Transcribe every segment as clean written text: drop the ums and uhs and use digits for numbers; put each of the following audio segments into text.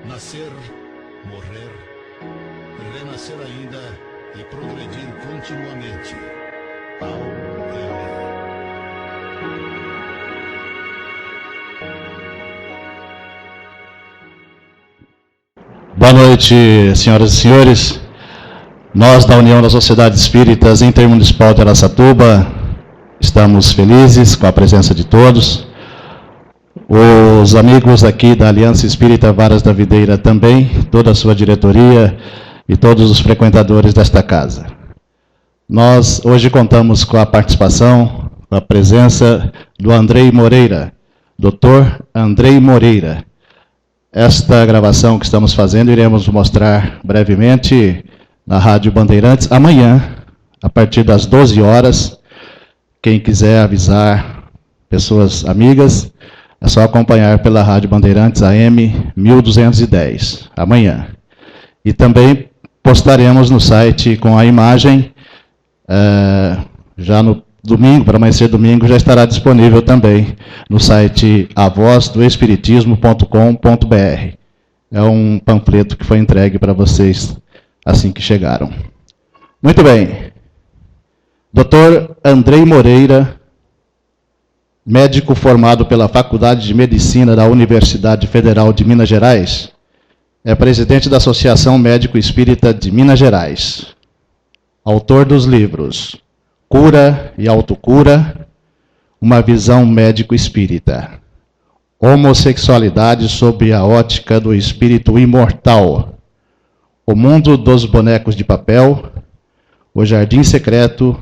Nascer, morrer, renascer ainda e progredir continuamente. Ao Ele. Boa noite, senhoras e senhores. Nós, da União das Sociedades Espíritas Intermunicipal de Araçatuba, estamos felizes com a presença de todos. Os amigos aqui da Aliança Espírita Varas da Videira também, toda a sua diretoria e todos os frequentadores desta casa. Nós hoje contamos com a participação, com a presença do Andrei Moreira, Dr. Andrei Moreira. Esta gravação que estamos fazendo iremos mostrar brevemente na Rádio Bandeirantes amanhã, a partir das 12 horas. Quem quiser avisar pessoas amigas, é só acompanhar pela Rádio Bandeirantes AM 1210, amanhã. E também postaremos no site com a imagem, já no domingo, para amanhecer domingo, já estará disponível também no site avozdoespiritismo.com.br. É um panfleto que foi entregue para vocês assim que chegaram. Muito bem. Dr. Andrei Moreira, médico formado pela Faculdade de Medicina da Universidade Federal de Minas Gerais, é presidente da Associação Médico Espírita de Minas Gerais. Autor dos livros Cura e Autocura, uma visão médico-espírita. Homossexualidade sob a ótica do espírito imortal. O mundo dos bonecos de papel, o jardim secreto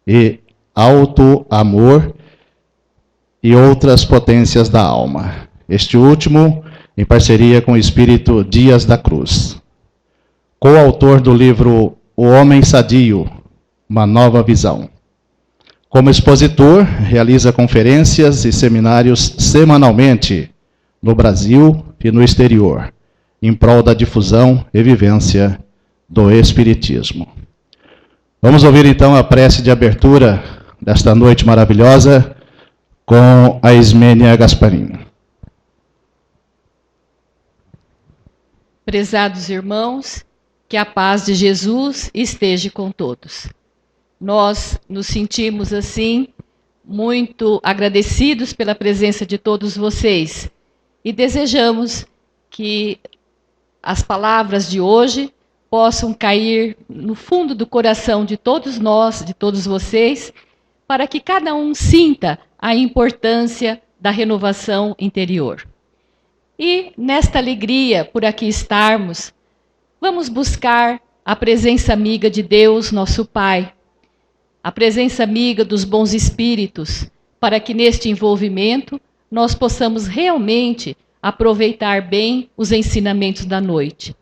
e auto-amor e outras potências da alma. Este último em parceria com o espírito Dias da Cruz. Coautor do livro O Homem Sadio, uma nova visão. Como expositor, realiza conferências e seminários semanalmente no Brasil e no exterior, em prol da difusão e vivência do Espiritismo. Vamos ouvir então a prece de abertura desta noite maravilhosa com a Ismênia Gasparini. Prezados irmãos, que a paz de Jesus esteja com todos. Nós nos sentimos, assim, muito agradecidos pela presença de todos vocês e desejamos que as palavras de hoje possam cair no fundo do coração de todos nós, de todos vocês, para que cada um sinta a importância da renovação interior. E nesta alegria por aqui estarmos, vamos buscar a presença amiga de Deus, nosso Pai, a presença amiga dos bons espíritos, para que neste envolvimento nós possamos realmente aproveitar bem os ensinamentos da noite.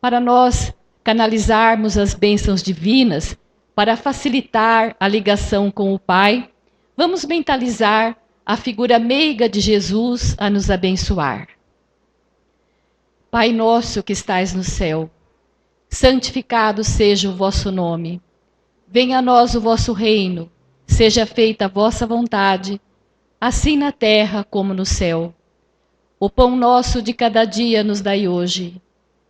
Para nós canalizarmos as bênçãos divinas, para facilitar a ligação com o Pai, vamos mentalizar a figura meiga de Jesus a nos abençoar. Pai nosso que estais no céu, santificado seja o vosso nome. Venha a nós o vosso reino, seja feita a vossa vontade, assim na terra como no céu. O pão nosso de cada dia nos dai hoje.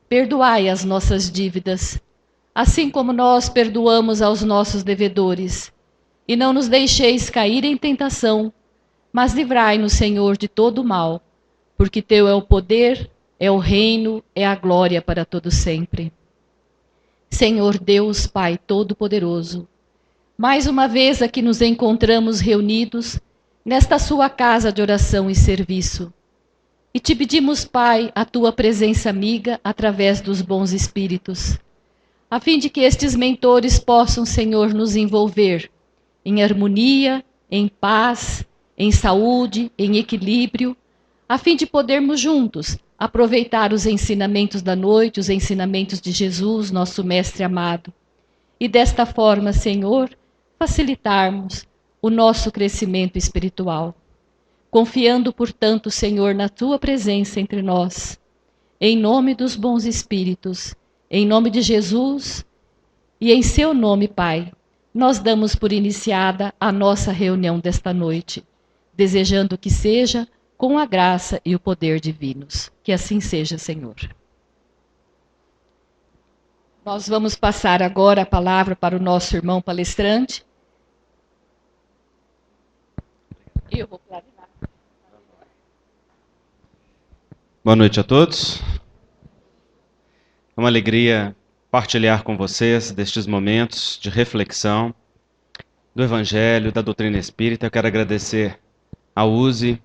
Perdoai as nossas dívidas, assim como nós perdoamos aos nossos devedores. E não nos deixeis cair em tentação, mas livrai-nos, Senhor, de todo o mal, porque teu é o poder, é o reino, é a glória para todo sempre. Senhor Deus, Pai Todo-Poderoso, mais uma vez aqui nos encontramos reunidos nesta sua casa de oração e serviço. E te pedimos, Pai, a tua presença amiga através dos bons espíritos, a fim de que estes mentores possam, Senhor, nos envolver em harmonia, em paz, em saúde, em equilíbrio, a fim de podermos juntos aproveitar os ensinamentos da noite, os ensinamentos de Jesus, nosso Mestre amado. E desta forma, Senhor, facilitarmos o nosso crescimento espiritual. Confiando, portanto, Senhor, na tua presença entre nós. Em nome dos bons espíritos, em nome de Jesus e em seu nome, Pai, nós damos por iniciada a nossa reunião desta noite, desejando que seja com a graça e o poder divinos. Que assim seja, Senhor. Nós vamos passar agora a palavra para o nosso irmão palestrante. Eu vou clarear. Boa noite a todos. É uma alegria partilhar com vocês destes momentos de reflexão do Evangelho, da doutrina espírita. Eu quero agradecer a USE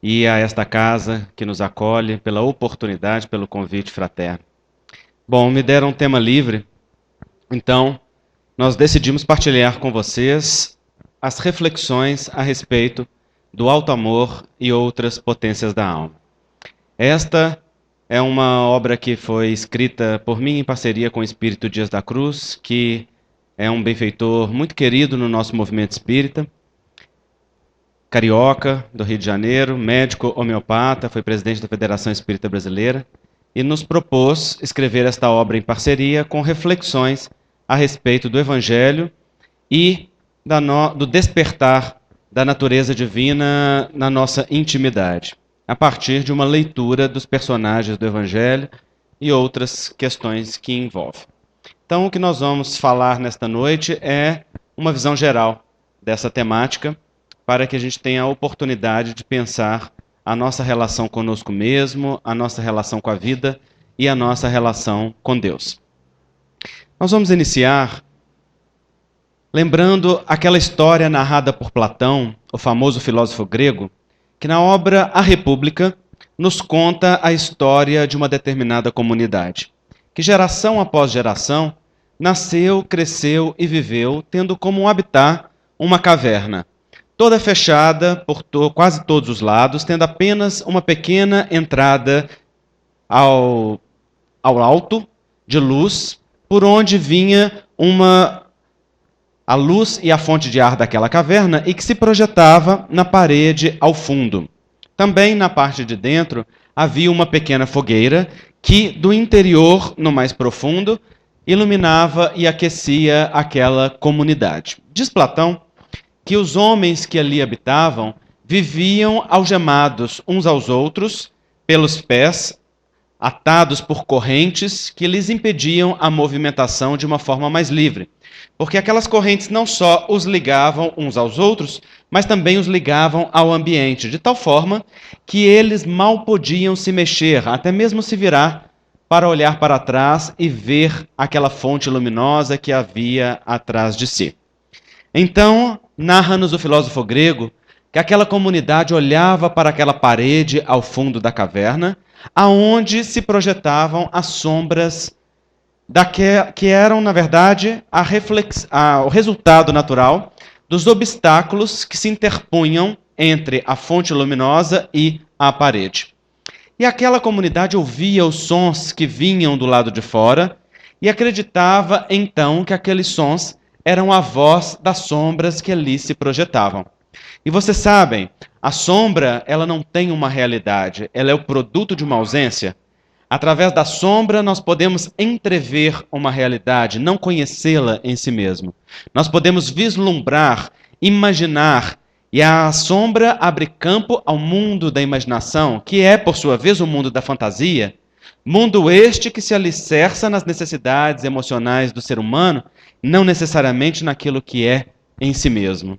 e a esta casa que nos acolhe pela oportunidade, pelo convite fraterno. Bom, me deram um tema livre, então nós decidimos partilhar com vocês as reflexões a respeito do alto amor e outras potências da alma. Esta é uma obra que foi escrita por mim em parceria com o Espírito Dias da Cruz, que é um benfeitor muito querido no nosso movimento espírita, carioca, do Rio de Janeiro, médico homeopata, foi presidente da Federação Espírita Brasileira, e nos propôs escrever esta obra em parceria com reflexões a respeito do Evangelho e do despertar da natureza divina na nossa intimidade, a partir de uma leitura dos personagens do Evangelho e outras questões que envolvem. Então, o que nós vamos falar nesta noite é uma visão geral dessa temática, para que a gente tenha a oportunidade de pensar a nossa relação conosco mesmo, a nossa relação com a vida e a nossa relação com Deus. Nós vamos iniciar lembrando aquela história narrada por Platão, o famoso filósofo grego, que na obra A República nos conta a história de uma determinada comunidade, que geração após geração nasceu, cresceu e viveu tendo como habitat uma caverna, toda fechada por quase todos os lados, tendo apenas uma pequena entrada ao alto de luz, por onde vinha a luz e a fonte de ar daquela caverna e que se projetava na parede ao fundo. Também na parte de dentro havia uma pequena fogueira que, do interior, no mais profundo, iluminava e aquecia aquela comunidade. Diz Platão que os homens que ali habitavam viviam algemados uns aos outros pelos pés, atados por correntes que lhes impediam a movimentação de uma forma mais livre. Porque aquelas correntes não só os ligavam uns aos outros, mas também os ligavam ao ambiente, de tal forma que eles mal podiam se mexer, até mesmo se virar para olhar para trás e ver aquela fonte luminosa que havia atrás de si. Então, narra-nos o filósofo grego que aquela comunidade olhava para aquela parede ao fundo da caverna, aonde se projetavam as sombras que eram, na verdade, o resultado natural dos obstáculos que se interpunham entre a fonte luminosa e a parede. E aquela comunidade ouvia os sons que vinham do lado de fora e acreditava, então, que aqueles sons eram a voz das sombras que ali se projetavam. E vocês sabem, a sombra, ela não tem uma realidade, ela é o produto de uma ausência. Através da sombra, nós podemos entrever uma realidade, não conhecê-la em si mesmo. Nós podemos vislumbrar, imaginar, e a sombra abre campo ao mundo da imaginação, que é, por sua vez, o mundo da fantasia, mundo este que se alicerça nas necessidades emocionais do ser humano, não necessariamente naquilo que é em si mesmo.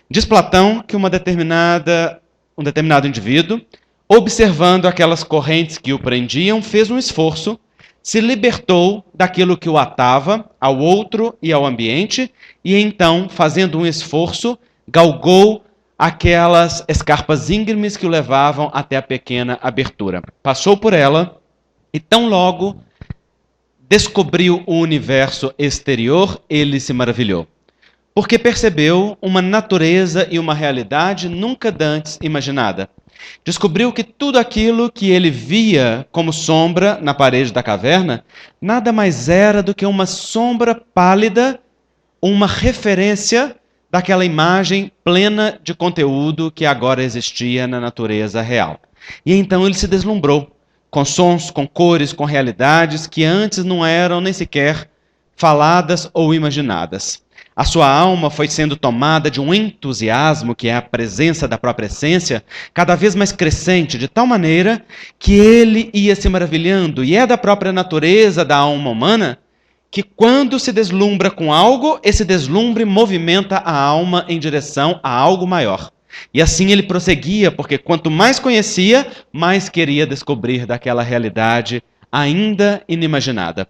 Diz Platão que um determinado indivíduo, observando aquelas correntes que o prendiam, fez um esforço, se libertou daquilo que o atava ao outro e ao ambiente, e então, fazendo um esforço, galgou aquelas escarpas íngremes que o levavam até a pequena abertura. Passou por ela e tão logo descobriu o universo exterior, ele se maravilhou. Porque percebeu uma natureza e uma realidade nunca dantes imaginada. Descobriu que tudo aquilo que ele via como sombra na parede da caverna, nada mais era do que uma sombra pálida, uma referência daquela imagem plena de conteúdo que agora existia na natureza real. E então ele se deslumbrou com sons, com cores, com realidades que antes não eram nem sequer faladas ou imaginadas. A sua alma foi sendo tomada de um entusiasmo, que é a presença da própria essência, cada vez mais crescente, de tal maneira que ele ia se maravilhando, e é da própria natureza da alma humana, que quando se deslumbra com algo, esse deslumbre movimenta a alma em direção a algo maior. E assim ele prosseguia, porque quanto mais conhecia, mais queria descobrir daquela realidade ainda inimaginada.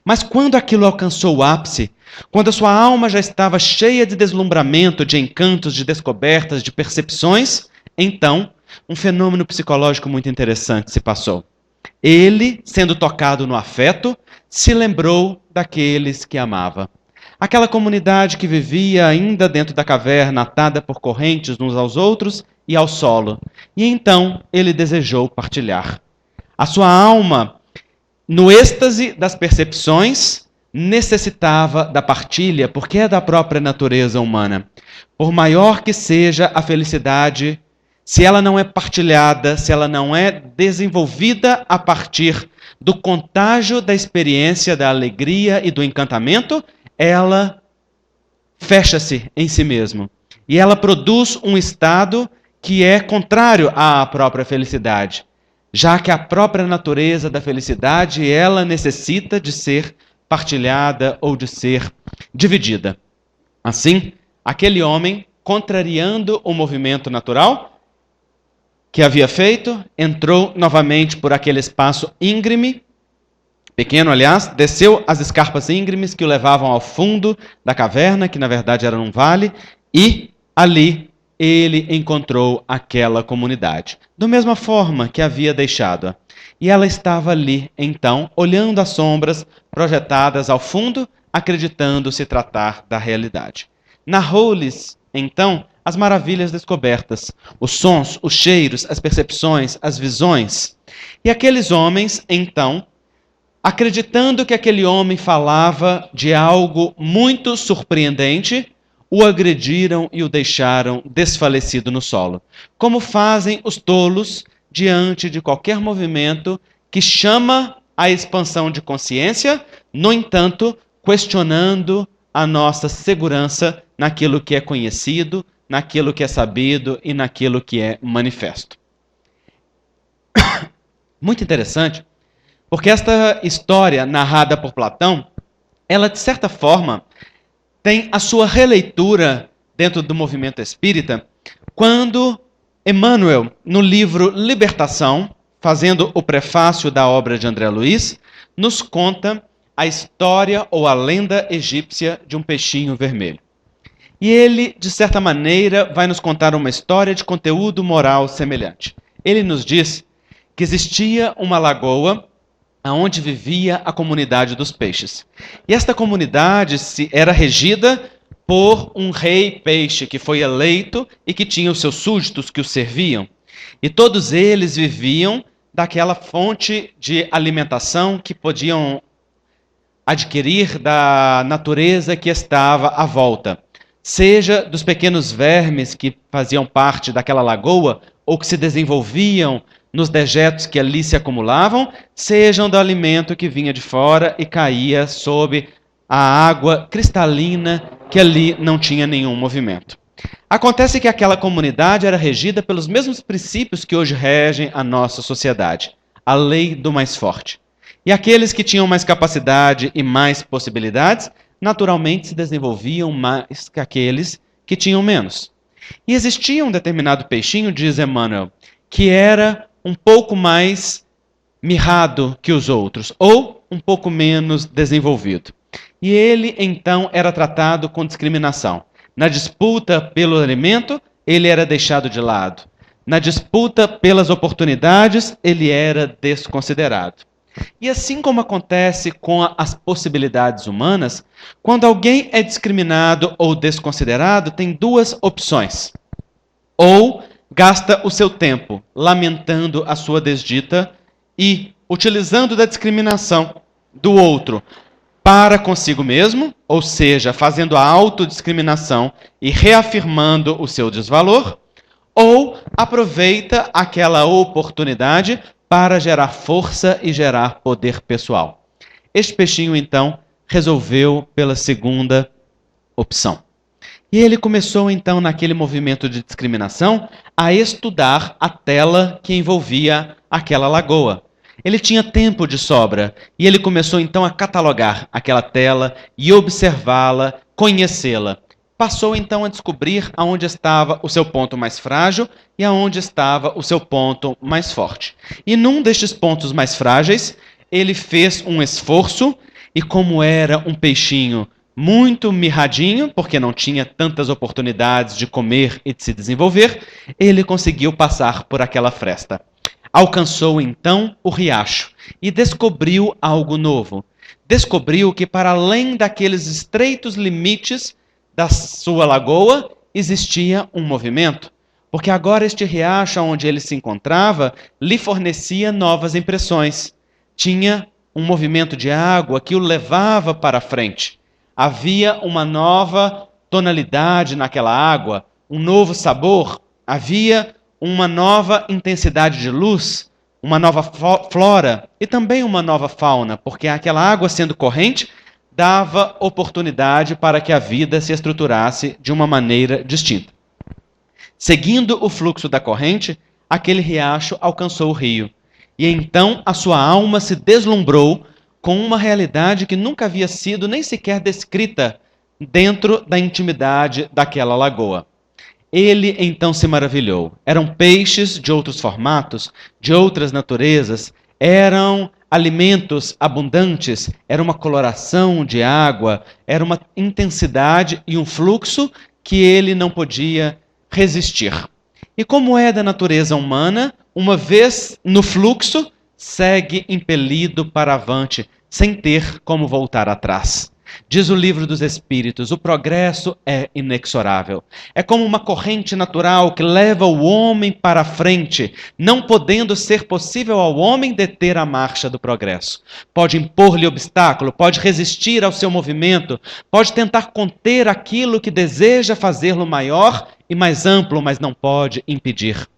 Mas quando aquilo alcançou o ápice, quando a sua alma já estava cheia de deslumbramento, de encantos, de descobertas, de percepções, então um fenômeno psicológico muito interessante se passou. Ele, sendo tocado no afeto, se lembrou daqueles que amava. Aquela comunidade que vivia ainda dentro da caverna, atada por correntes uns aos outros e ao solo. E então ele desejou partilhar. A sua alma, no êxtase das percepções, necessitava da partilha, porque é da própria natureza humana. Por maior que seja a felicidade, se ela não é partilhada, se ela não é desenvolvida a partir do contágio da experiência, da alegria e do encantamento, ela fecha-se em si mesma. E ela produz um estado que é contrário à própria felicidade, já que a própria natureza da felicidade, ela necessita de ser partilhada ou de ser dividida. Assim, aquele homem, contrariando o movimento natural que havia feito, entrou novamente por aquele espaço íngreme, pequeno, aliás, desceu as escarpas íngremes que o levavam ao fundo da caverna, que na verdade era um vale, e ali ele encontrou aquela comunidade, da mesma forma que havia deixado-a. E ela estava ali, então, olhando as sombras projetadas ao fundo, acreditando se tratar da realidade. Narrou-lhes, então, as maravilhas descobertas, os sons, os cheiros, as percepções, as visões. E aqueles homens, então, acreditando que aquele homem falava de algo muito surpreendente, o agrediram e o deixaram desfalecido no solo. Como fazem os tolos diante de qualquer movimento que chama a expansão de consciência, no entanto, questionando a nossa segurança naquilo que é conhecido, naquilo que é sabido e naquilo que é manifesto. Muito interessante, porque esta história narrada por Platão, ela de certa forma tem a sua releitura dentro do movimento espírita, quando Emmanuel, no livro Libertação, fazendo o prefácio da obra de André Luiz, nos conta a história ou a lenda egípcia de um peixinho vermelho. E ele, de certa maneira, vai nos contar uma história de conteúdo moral semelhante. Ele nos diz que existia uma lagoa onde vivia a comunidade dos peixes. E esta comunidade era regida por um rei peixe que foi eleito e que tinha os seus súditos que o serviam. E todos eles viviam daquela fonte de alimentação que podiam adquirir da natureza que estava à volta. Seja dos pequenos vermes que faziam parte daquela lagoa ou que se desenvolviam nos dejetos que ali se acumulavam, sejam do alimento que vinha de fora e caía sob a água cristalina que ali não tinha nenhum movimento. Acontece que aquela comunidade era regida pelos mesmos princípios que hoje regem a nossa sociedade, a lei do mais forte. E aqueles que tinham mais capacidade e mais possibilidades, naturalmente se desenvolviam mais que aqueles que tinham menos. E existia um determinado peixinho, diz Emmanuel, que era um pouco mais mirrado que os outros, ou um pouco menos desenvolvido. E ele, então, era tratado com discriminação. Na disputa pelo alimento, ele era deixado de lado. Na disputa pelas oportunidades, ele era desconsiderado. E assim como acontece com as possibilidades humanas, quando alguém é discriminado ou desconsiderado, tem duas opções. Ou gasta o seu tempo lamentando a sua desdita e utilizando da discriminação do outro para consigo mesmo, ou seja, fazendo a autodiscriminação e reafirmando o seu desvalor, ou aproveita aquela oportunidade para gerar força e gerar poder pessoal. Este peixinho, então, resolveu pela segunda opção. E ele começou então, naquele movimento de discriminação, a estudar a tela que envolvia aquela lagoa. Ele tinha tempo de sobra e ele começou então a catalogar aquela tela e observá-la, conhecê-la. Passou então a descobrir aonde estava o seu ponto mais frágil e aonde estava o seu ponto mais forte. E num destes pontos mais frágeis, ele fez um esforço e, como era um peixinho muito mirradinho, porque não tinha tantas oportunidades de comer e de se desenvolver, ele conseguiu passar por aquela fresta. Alcançou então o riacho e descobriu algo novo. Descobriu que, para além daqueles estreitos limites da sua lagoa, existia um movimento, porque agora este riacho onde ele se encontrava lhe fornecia novas impressões. Tinha um movimento de água que o levava para frente. Havia uma nova tonalidade naquela água, um novo sabor, havia uma nova intensidade de luz, uma nova flora e também uma nova fauna, porque aquela água, sendo corrente, dava oportunidade para que a vida se estruturasse de uma maneira distinta. Seguindo o fluxo da corrente, aquele riacho alcançou o rio. E então a sua alma se deslumbrou com uma realidade que nunca havia sido nem sequer descrita dentro da intimidade daquela lagoa. Ele então se maravilhou. Eram peixes de outros formatos, de outras naturezas, eram alimentos abundantes, era uma coloração de água, era uma intensidade e um fluxo que ele não podia resistir. E como é da natureza humana, uma vez no fluxo, segue impelido para avante, sem ter como voltar atrás. Diz o Livro dos Espíritos, o progresso é inexorável. É como uma corrente natural que leva o homem para a frente, não podendo ser possível ao homem deter a marcha do progresso. Pode impor-lhe obstáculo, pode resistir ao seu movimento, pode tentar conter aquilo que deseja fazê-lo maior e mais amplo, mas não pode impedir.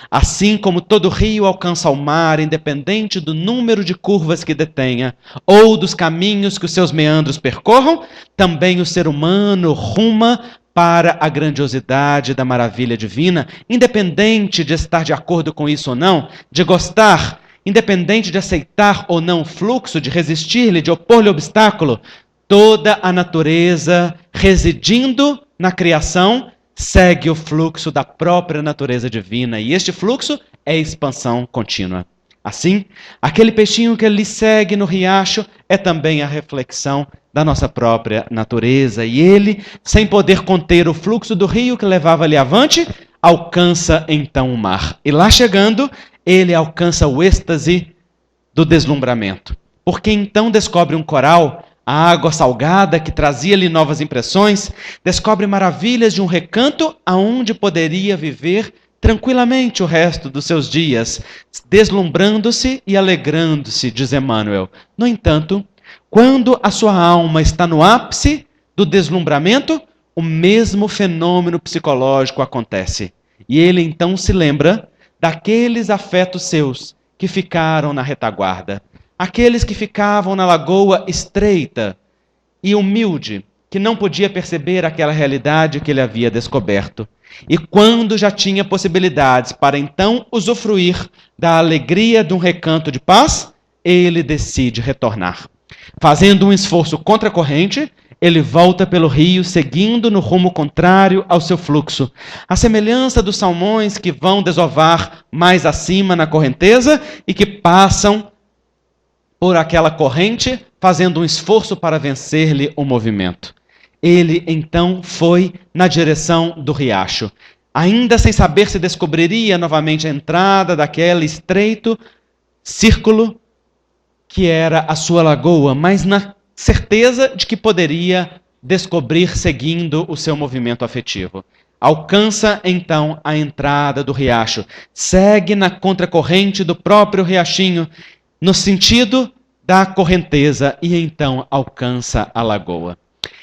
Assim como todo rio alcança o mar, independente do número de curvas que detenha, ou dos caminhos que os seus meandros percorram, também o ser humano ruma para a grandiosidade da maravilha divina, independente de estar de acordo com isso ou não, de gostar, independente de aceitar ou não o fluxo, de resistir-lhe, de opor-lhe obstáculo, toda a natureza residindo na criação segue o fluxo da própria natureza divina, e este fluxo é expansão contínua. Assim, aquele peixinho que lhe segue no riacho é também a reflexão da nossa própria natureza, e ele, sem poder conter o fluxo do rio que levava-lhe avante, alcança então o mar. E lá chegando, ele alcança o êxtase do deslumbramento, porque então descobre um coral, a água salgada que trazia-lhe novas impressões, descobre maravilhas de um recanto aonde poderia viver tranquilamente o resto dos seus dias, deslumbrando-se e alegrando-se, diz Emmanuel. No entanto, quando a sua alma está no ápice do deslumbramento, o mesmo fenômeno psicológico acontece. E ele então se lembra daqueles afetos seus que ficaram na retaguarda, aqueles que ficavam na lagoa estreita e humilde, que não podia perceber aquela realidade que ele havia descoberto. E quando já tinha possibilidades para então usufruir da alegria de um recanto de paz, ele decide retornar. Fazendo um esforço contra a corrente, ele volta pelo rio, seguindo no rumo contrário ao seu fluxo. A semelhança dos salmões que vão desovar mais acima na correnteza e que passam por aquela corrente, fazendo um esforço para vencer-lhe o movimento. Ele, então, foi na direção do riacho. Ainda sem saber se descobriria novamente a entrada daquele estreito círculo que era a sua lagoa, mas na certeza de que poderia descobrir seguindo o seu movimento afetivo. Alcança, então, a entrada do riacho. Segue na contracorrente do próprio riachinho, no sentido da correnteza, e então alcança a lagoa.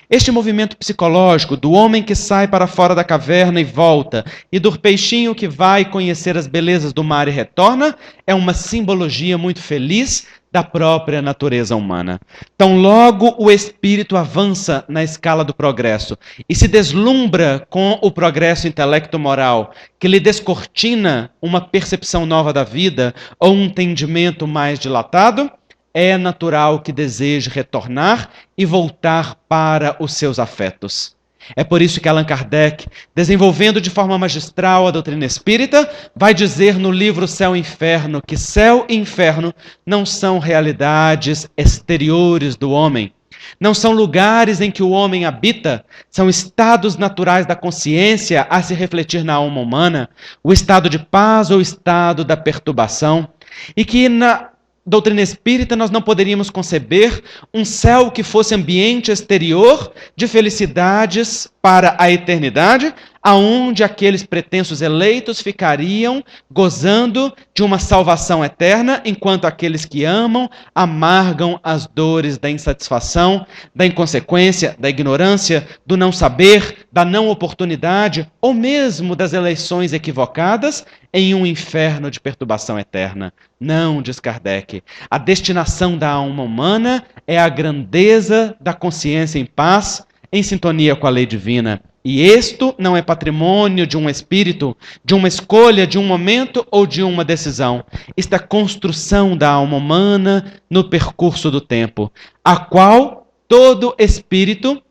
Este movimento psicológico do homem que sai para fora da caverna e volta, e do peixinho que vai conhecer as belezas do mar e retorna, é uma simbologia muito feliz da própria natureza humana. Então, logo o espírito avança na escala do progresso e se deslumbra com o progresso intelecto-moral, que lhe descortina uma percepção nova da vida ou um entendimento mais dilatado, é natural que deseje retornar e voltar para os seus afetos. É por isso que Allan Kardec, desenvolvendo de forma magistral a doutrina espírita, vai dizer no livro Céu e Inferno que céu e inferno não são realidades exteriores do homem, não são lugares em que o homem habita, são estados naturais da consciência a se refletir na alma humana, o estado de paz ou o estado da perturbação, e que na doutrina espírita nós não poderíamos conceber um céu que fosse ambiente exterior de felicidades para a eternidade, aonde aqueles pretensos eleitos ficariam gozando de uma salvação eterna, enquanto aqueles que amam amargam as dores da insatisfação, da inconsequência, da ignorância, do não saber, da não oportunidade, ou mesmo das eleições equivocadas, em um inferno de perturbação eterna. Não, diz Kardec, a destinação da alma humana é a grandeza da consciência em paz, em sintonia com a lei divina. E isto não é patrimônio de um espírito, de uma escolha, de um momento ou de uma decisão. Isto é construção da alma humana no percurso do tempo, a qual todo espírito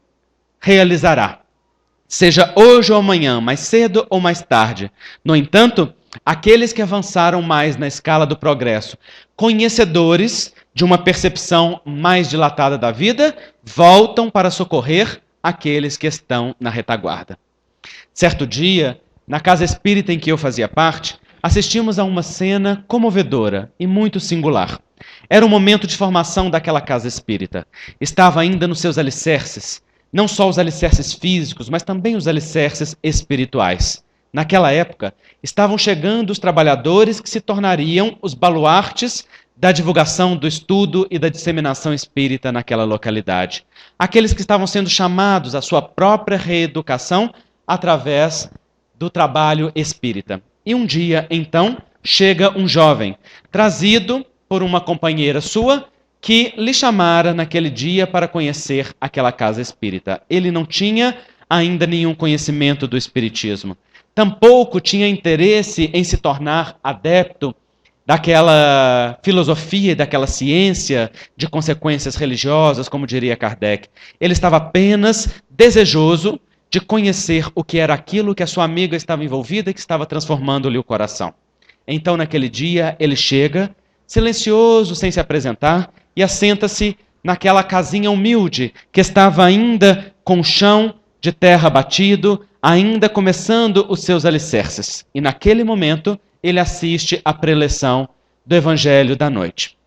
realizará. Seja hoje ou amanhã, mais cedo ou mais tarde. No entanto, aqueles que avançaram mais na escala do progresso, conhecedores de uma percepção mais dilatada da vida, voltam para socorrer aqueles que estão na retaguarda. Certo dia, na casa espírita em que eu fazia parte, assistimos a uma cena comovedora e muito singular. Era um momento de formação daquela casa espírita. Estava ainda nos seus alicerces, não só os alicerces físicos, mas também os alicerces espirituais. Naquela época, estavam chegando os trabalhadores que se tornariam os baluartes da divulgação do estudo e da disseminação espírita naquela localidade. Aqueles que estavam sendo chamados à sua própria reeducação através do trabalho espírita. E um dia, então, chega um jovem, trazido por uma companheira sua, que lhe chamara naquele dia para conhecer aquela casa espírita. Ele não tinha ainda nenhum conhecimento do espiritismo. Tampouco tinha interesse em se tornar adepto daquela filosofia e daquela ciência de consequências religiosas, como diria Kardec. Ele estava apenas desejoso de conhecer o que era aquilo que a sua amiga estava envolvida e que estava transformando-lhe o coração. Então, naquele dia, ele chega, silencioso, sem se apresentar, e assenta-se naquela casinha humilde, que estava ainda com o chão de terra batido, ainda começando os seus alicerces. E naquele momento, ele assiste à preleção do Evangelho da noite.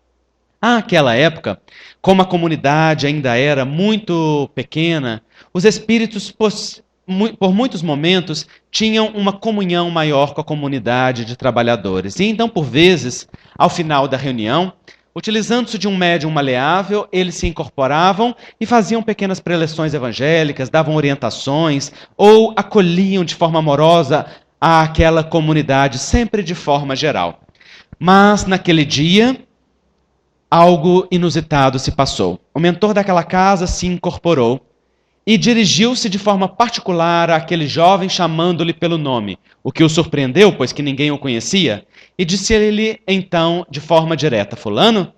Àquela época, como a comunidade ainda era muito pequena, os espíritos, por muitos momentos, tinham uma comunhão maior com a comunidade de trabalhadores. E então, por vezes, ao final da reunião, utilizando-se de um médium maleável, eles se incorporavam e faziam pequenas preleções evangélicas, davam orientações ou acolhiam de forma amorosa àquela comunidade, sempre de forma geral. Mas, naquele dia, algo inusitado se passou. O mentor daquela casa se incorporou e dirigiu-se de forma particular àquele jovem, chamando-lhe pelo nome, o que o surpreendeu, pois que ninguém o conhecia, e disse-lhe então, de forma direta: Fulano,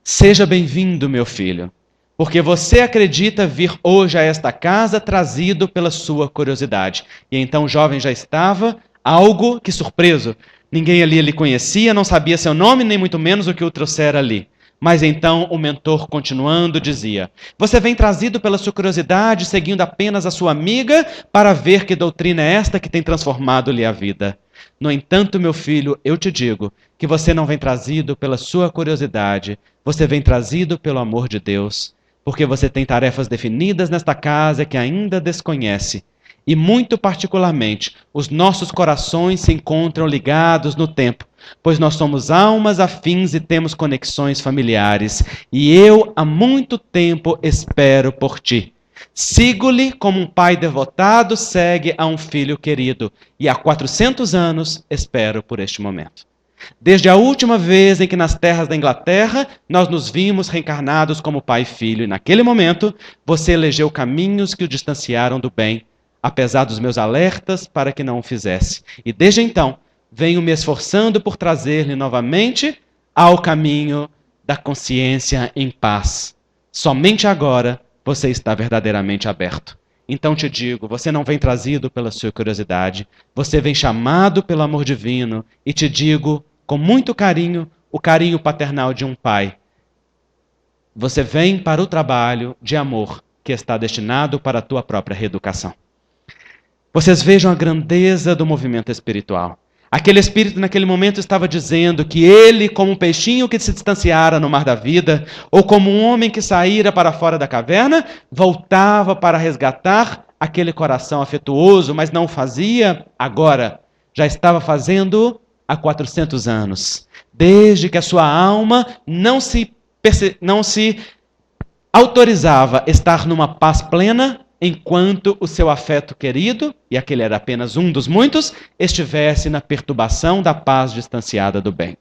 seja bem-vindo, meu filho, porque você acredita vir hoje a esta casa trazido pela sua curiosidade. E então o jovem já estava algo que surpreso. Ninguém ali lhe conhecia, não sabia seu nome, nem muito menos o que o trouxera ali. Mas então o mentor, continuando, dizia: você vem trazido pela sua curiosidade, seguindo apenas a sua amiga, para ver que doutrina é esta que tem transformado-lhe a vida. No entanto, meu filho, eu te digo que você não vem trazido pela sua curiosidade, você vem trazido pelo amor de Deus, porque você tem tarefas definidas nesta casa que ainda desconhece. E muito particularmente, os nossos corações se encontram ligados no tempo, pois nós somos almas afins e temos conexões familiares. E eu há muito tempo espero por ti. Sigo-lhe como um pai devotado segue a um filho querido. E há 400 anos espero por este momento. Desde a última vez em que nas terras da Inglaterra nós nos vimos reencarnados como pai e filho, e naquele momento você elegeu caminhos que o distanciaram do bem, apesar dos meus alertas para que não o fizesse. E desde então, venho me esforçando por trazer-lhe novamente ao caminho da consciência em paz. Somente agora você está verdadeiramente aberto. Então te digo, você não vem trazido pela sua curiosidade, você vem chamado pelo amor divino, e te digo, com muito carinho, o carinho paternal de um pai. Você vem para o trabalho de amor que está destinado para a tua própria reeducação. Vocês vejam a grandeza do movimento espiritual. Aquele espírito naquele momento estava dizendo que ele, como um peixinho que se distanciara no mar da vida, ou como um homem que saíra para fora da caverna, voltava para resgatar aquele coração afetuoso, mas não fazia agora. Já estava fazendo há 400 anos. Desde que a sua alma não se autorizava estar numa paz plena, enquanto o seu afeto querido, e aquele era apenas um dos muitos, estivesse na perturbação da paz distanciada do bem.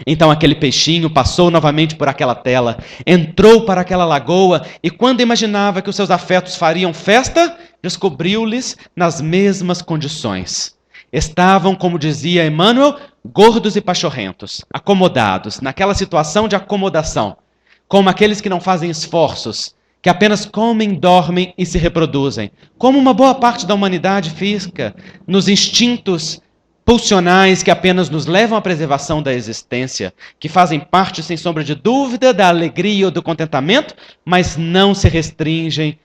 Então aquele peixinho passou novamente por aquela tela, entrou para aquela lagoa, e quando imaginava que os seus afetos fariam festa, descobriu-lhes nas mesmas condições. Estavam, como dizia Emmanuel, gordos e pachorrentos, acomodados, naquela situação de acomodação, como aqueles que não fazem esforços, que apenas comem, dormem e se reproduzem, como uma boa parte da humanidade fica nos instintos pulsionais que apenas nos levam à preservação da existência, que fazem parte, sem sombra de dúvida, da alegria ou do contentamento, mas não se restringem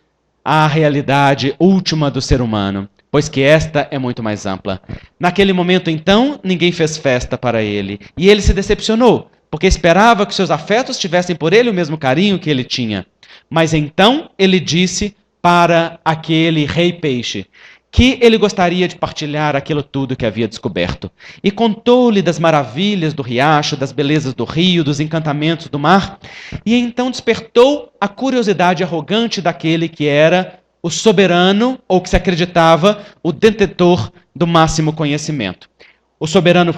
à realidade última do ser humano, pois que esta é muito mais ampla. Naquele momento, então, ninguém fez festa para ele, e ele se decepcionou, porque esperava que seus afetos tivessem por ele o mesmo carinho que ele tinha. Mas então ele disse para aquele rei peixe que ele gostaria de partilhar aquilo tudo que havia descoberto. E contou-lhe das maravilhas do riacho, das belezas do rio, dos encantamentos do mar. E então despertou a curiosidade arrogante daquele que era o soberano, ou que se acreditava o detentor do máximo conhecimento. O soberano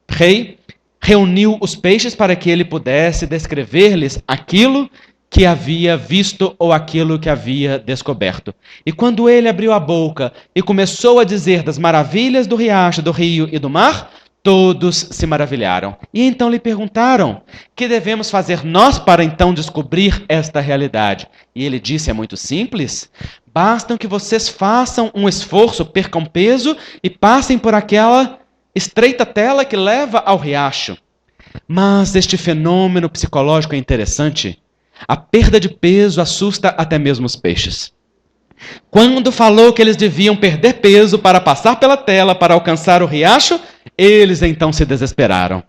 rei reuniu os peixes para que ele pudesse descrever-lhes aquilo que havia visto ou aquilo que havia descoberto. E quando ele abriu a boca e começou a dizer das maravilhas do riacho, do rio e do mar, todos se maravilharam. E então lhe perguntaram: que devemos fazer nós para então descobrir esta realidade? E ele disse: é muito simples. Bastam que vocês façam um esforço, percam peso e passem por aquela estreita tela que leva ao riacho. Mas este fenômeno psicológico é interessante. A perda de peso assusta até mesmo os peixes. Quando falou que eles deviam perder peso para passar pela tela, para alcançar o riacho, eles então se desesperaram.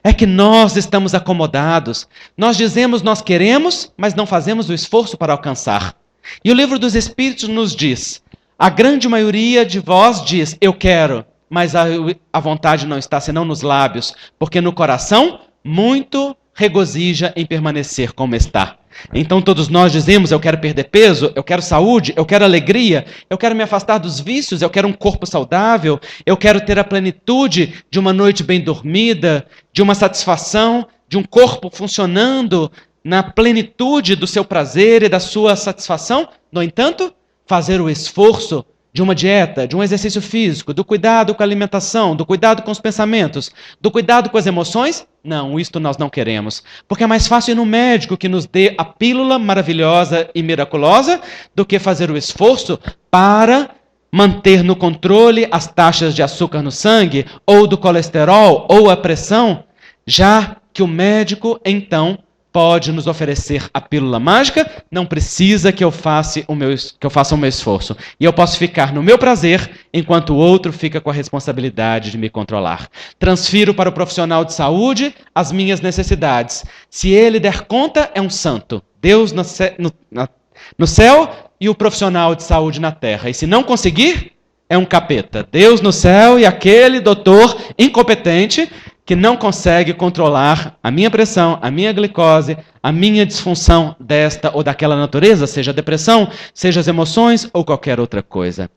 É que nós estamos acomodados. Nós dizemos nós queremos, mas não fazemos o esforço para alcançar. E o Livro dos Espíritos nos diz, a grande maioria de vós diz, eu quero, mas a vontade não está senão nos lábios, porque no coração muito regozija em permanecer como está. Então todos nós dizemos, eu quero perder peso, eu quero saúde, eu quero alegria, eu quero me afastar dos vícios, eu quero um corpo saudável, eu quero ter a plenitude de uma noite bem dormida, de uma satisfação, de um corpo funcionando na plenitude do seu prazer e da sua satisfação. No entanto, fazer o esforço de uma dieta, de um exercício físico, do cuidado com a alimentação, do cuidado com os pensamentos, do cuidado com as emoções, não, isto nós não queremos. Porque é mais fácil ir no médico que nos dê a pílula maravilhosa e miraculosa do que fazer o esforço para manter no controle as taxas de açúcar no sangue, ou do colesterol, ou a pressão, já que o médico, então, pode nos oferecer a pílula mágica, não precisa que eu faça o meu esforço. E eu posso ficar no meu prazer, enquanto o outro fica com a responsabilidade de me controlar. Transfiro para o profissional de saúde as minhas necessidades. Se ele der conta, é um santo. Deus no céu e o profissional de saúde na terra. E se não conseguir, é um capeta. Deus no céu e aquele doutor incompetente que não consegue controlar a minha pressão, a minha glicose, a minha disfunção desta ou daquela natureza, seja a depressão, seja as emoções ou qualquer outra coisa.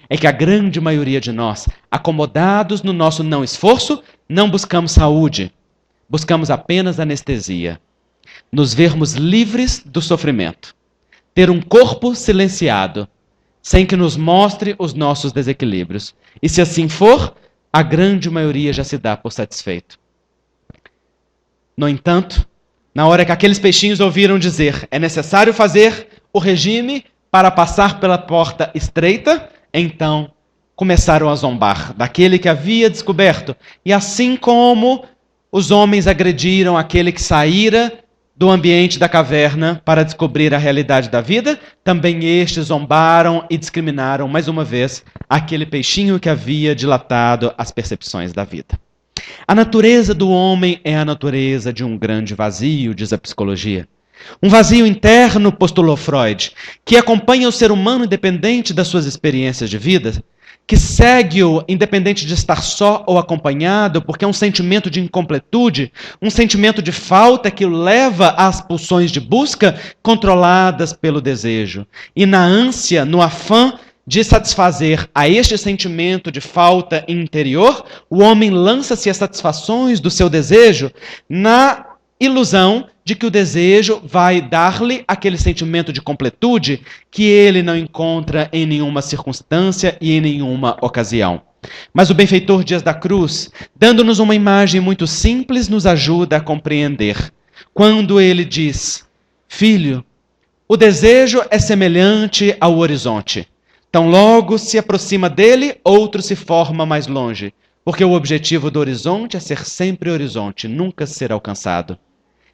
É que a grande maioria de nós, acomodados no nosso não esforço, não buscamos saúde, buscamos apenas anestesia. Nos vermos livres do sofrimento. Ter um corpo silenciado, sem que nos mostre os nossos desequilíbrios. E se assim for, a grande maioria já se dá por satisfeito. No entanto, na hora que aqueles peixinhos ouviram dizer é necessário fazer o regime para passar pela porta estreita, então começaram a zombar daquele que havia descoberto. E assim como os homens agrediram aquele que saíra do ambiente da caverna para descobrir a realidade da vida, também estes zombaram e discriminaram mais uma vez aquele peixinho que havia dilatado as percepções da vida. A natureza do homem é a natureza de um grande vazio, diz a psicologia. Um vazio interno, postulou Freud, que acompanha o ser humano independente das suas experiências de vida, que segue-o independente de estar só ou acompanhado, porque é um sentimento de incompletude, um sentimento de falta que o leva às pulsões de busca controladas pelo desejo. E na ânsia, no afã de satisfazer a este sentimento de falta interior, o homem lança-se às satisfações do seu desejo na ilusão de que o desejo vai dar-lhe aquele sentimento de completude que ele não encontra em nenhuma circunstância e em nenhuma ocasião. Mas o benfeitor Dias da Cruz, dando-nos uma imagem muito simples, nos ajuda a compreender. Quando ele diz: filho, o desejo é semelhante ao horizonte. Tão logo se aproxima dele, outro se forma mais longe. Porque o objetivo do horizonte é ser sempre horizonte, nunca ser alcançado.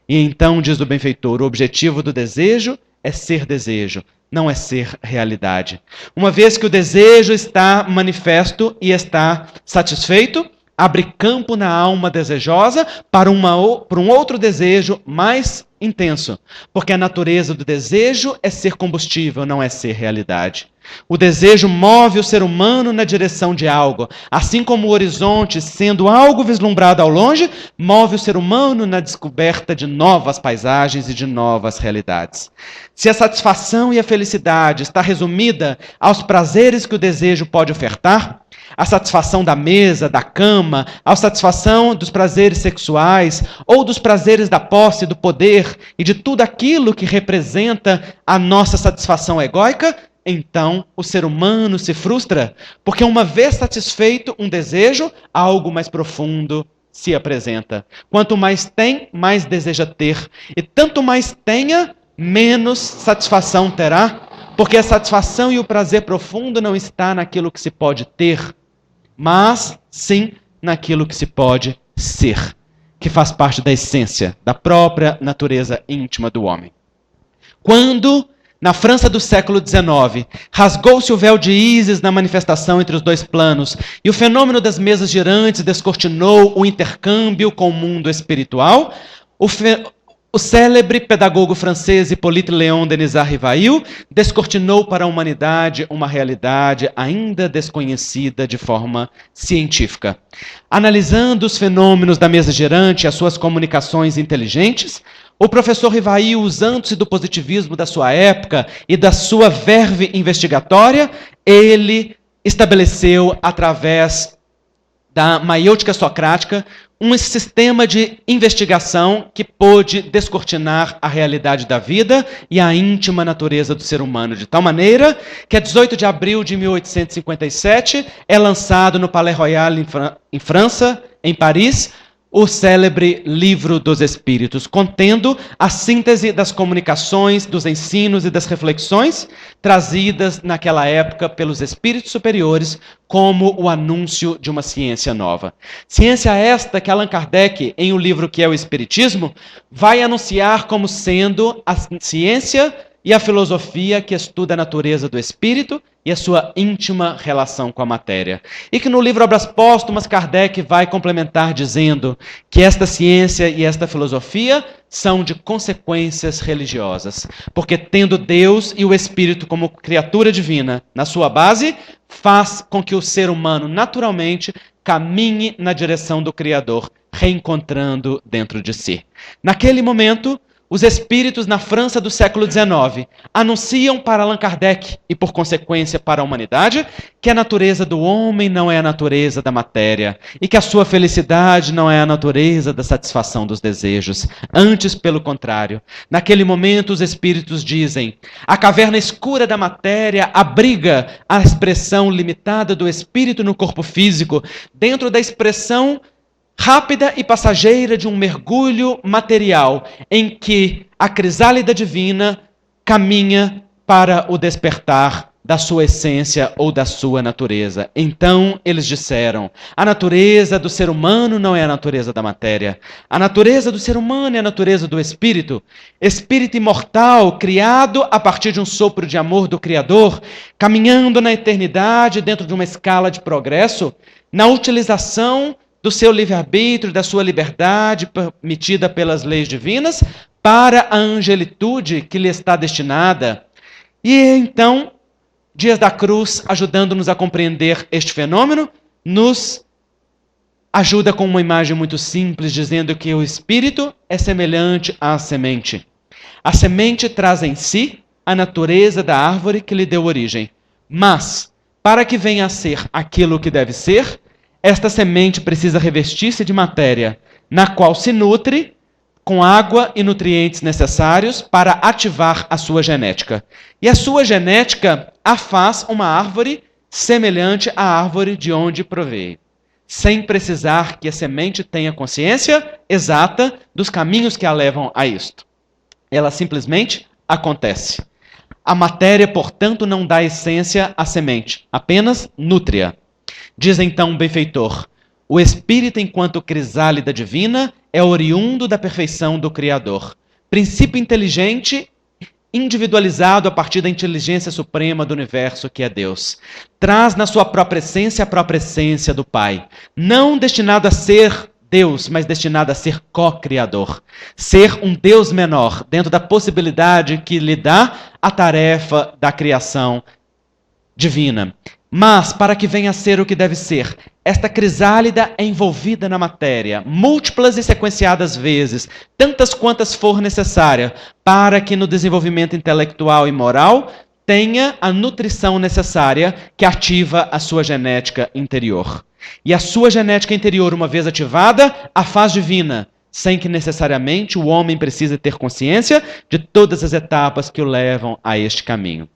E então, diz o benfeitor, o objetivo do desejo é ser desejo, não é ser realidade. Uma vez que o desejo está manifesto e está satisfeito, abre campo na alma desejosa para um outro desejo mais intenso. Porque a natureza do desejo é ser combustível, não é ser realidade. O desejo move o ser humano na direção de algo, assim como o horizonte, sendo algo vislumbrado ao longe, move o ser humano na descoberta de novas paisagens e de novas realidades. Se a satisfação e a felicidade está resumida aos prazeres que o desejo pode ofertar, a satisfação da mesa, da cama, a satisfação dos prazeres sexuais ou dos prazeres da posse, do poder e de tudo aquilo que representa a nossa satisfação egóica, então o ser humano se frustra, porque uma vez satisfeito um desejo, algo mais profundo se apresenta. Quanto mais tem, mais deseja ter. E tanto mais tenha, menos satisfação terá, porque a satisfação e o prazer profundo não está naquilo que se pode ter, mas sim naquilo que se pode ser, que faz parte da essência, da própria natureza íntima do homem. Quando, na França do século XIX, rasgou-se o véu de Ísis na manifestação entre os dois planos, e o fenômeno das mesas girantes descortinou o intercâmbio com o mundo espiritual, o célebre pedagogo francês Hippolyte Léon Denisard Rivail descortinou para a humanidade uma realidade ainda desconhecida de forma científica. Analisando os fenômenos da mesa girante e as suas comunicações inteligentes, o professor Rivail, usando-se do positivismo da sua época e da sua verve investigatória, ele estabeleceu, através da maiêutica socrática, um sistema de investigação que pôde descortinar a realidade da vida e a íntima natureza do ser humano, de tal maneira que a 18 de abril de 1857 é lançado no Palais Royal em França, em Paris, o célebre Livro dos Espíritos, contendo a síntese das comunicações, dos ensinos e das reflexões trazidas naquela época pelos espíritos superiores como o anúncio de uma ciência nova. Ciência esta que Allan Kardec, em o livro que é o Espiritismo, vai anunciar como sendo a ciência e a filosofia que estuda a natureza do espírito e a sua íntima relação com a matéria. E que no livro Obras Póstumas, Kardec vai complementar dizendo que esta ciência e esta filosofia são de consequências religiosas, porque tendo Deus e o Espírito como criatura divina na sua base, faz com que o ser humano naturalmente caminhe na direção do Criador, reencontrando dentro de si. Naquele momento, os espíritos na França do século XIX anunciam para Allan Kardec e, por consequência, para a humanidade, que a natureza do homem não é a natureza da matéria e que a sua felicidade não é a natureza da satisfação dos desejos. Antes, pelo contrário. Naquele momento, os espíritos dizem: a caverna escura da matéria abriga a expressão limitada do espírito no corpo físico, dentro da expressão rápida e passageira de um mergulho material, em que a crisálida divina caminha para o despertar da sua essência ou da sua natureza. Então eles disseram: a natureza do ser humano não é a natureza da matéria. A natureza do ser humano é a natureza do espírito. Espírito imortal, criado a partir de um sopro de amor do Criador, caminhando na eternidade dentro de uma escala de progresso, na utilização do seu livre-arbítrio, da sua liberdade permitida pelas leis divinas, para a angelitude que lhe está destinada. E então, Dias da Cruz, ajudando-nos a compreender este fenômeno, nos ajuda com uma imagem muito simples, dizendo que o espírito é semelhante à semente. A semente traz em si a natureza da árvore que lhe deu origem. Mas, para que venha a ser aquilo que deve ser, esta semente precisa revestir-se de matéria, na qual se nutre com água e nutrientes necessários para ativar a sua genética. E a sua genética a faz uma árvore semelhante à árvore de onde proveio, sem precisar que a semente tenha consciência exata dos caminhos que a levam a isto. Ela simplesmente acontece. A matéria, portanto, não dá essência à semente, apenas nutre-a. Diz então o benfeitor: o espírito, enquanto crisálida divina, é oriundo da perfeição do Criador. Princípio inteligente, individualizado a partir da inteligência suprema do universo, que é Deus. Traz na sua própria essência a própria essência do Pai. Não destinado a ser Deus, mas destinado a ser co-criador. Ser um Deus menor, dentro da possibilidade que lhe dá a tarefa da criação divina. Mas, para que venha a ser o que deve ser, esta crisálida é envolvida na matéria, múltiplas e sequenciadas vezes, tantas quantas for necessária, para que no desenvolvimento intelectual e moral tenha a nutrição necessária que ativa a sua genética interior. E a sua genética interior, uma vez ativada, a faz divina, sem que necessariamente o homem precise ter consciência de todas as etapas que o levam a este caminho.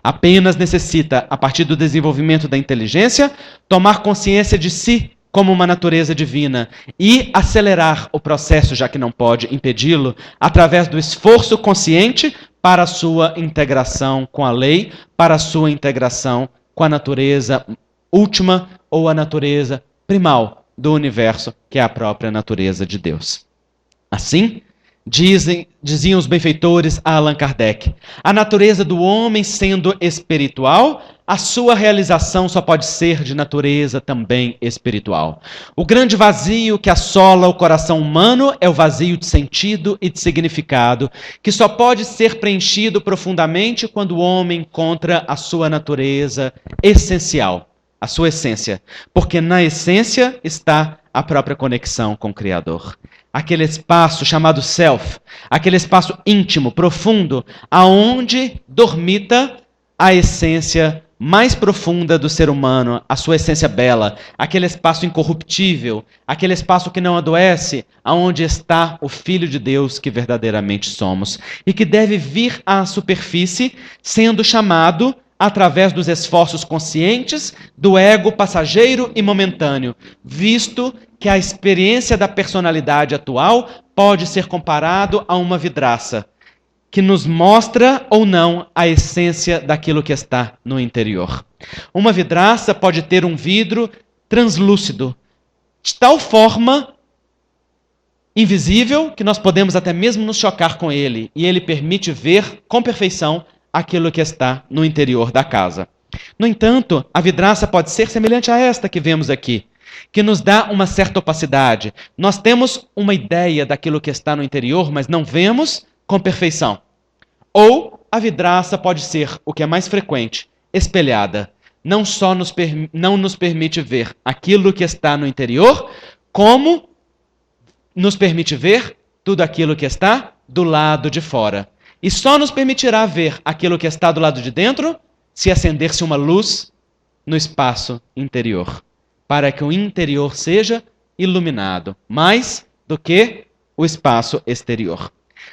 Apenas necessita, a partir do desenvolvimento da inteligência, tomar consciência de si como uma natureza divina e acelerar o processo, já que não pode impedi-lo, através do esforço consciente para a sua integração com a lei, para a sua integração com a natureza última ou a natureza primal do universo, que é a própria natureza de Deus. Assim, diziam os benfeitores a Allan Kardec: a natureza do homem sendo espiritual, a sua realização só pode ser de natureza também espiritual. O grande vazio que assola o coração humano é o vazio de sentido e de significado, que só pode ser preenchido profundamente quando o homem encontra a sua natureza essencial, a sua essência, porque na essência está a própria conexão com o Criador. Aquele espaço chamado self, aquele espaço íntimo, profundo, aonde dormita a essência mais profunda do ser humano, a sua essência bela, aquele espaço incorruptível, aquele espaço que não adoece, aonde está o Filho de Deus que verdadeiramente somos e que deve vir à superfície, sendo chamado através dos esforços conscientes do ego passageiro e momentâneo, visto que a experiência da personalidade atual pode ser comparado a uma vidraça, que nos mostra ou não a essência daquilo que está no interior. Uma vidraça pode ter um vidro translúcido, de tal forma invisível que nós podemos até mesmo nos chocar com ele, e ele permite ver com perfeição aquilo que está no interior da casa. No entanto, a vidraça pode ser semelhante a esta que vemos aqui, que nos dá uma certa opacidade. Nós temos uma ideia daquilo que está no interior, mas não vemos com perfeição. Ou a vidraça pode ser, o que é mais frequente, espelhada. Não só não nos permite ver aquilo que está no interior, como nos permite ver tudo aquilo que está do lado de fora. E só nos permitirá ver aquilo que está do lado de dentro se acender-se uma luz no espaço interior, para que o interior seja iluminado, mais do que o espaço exterior.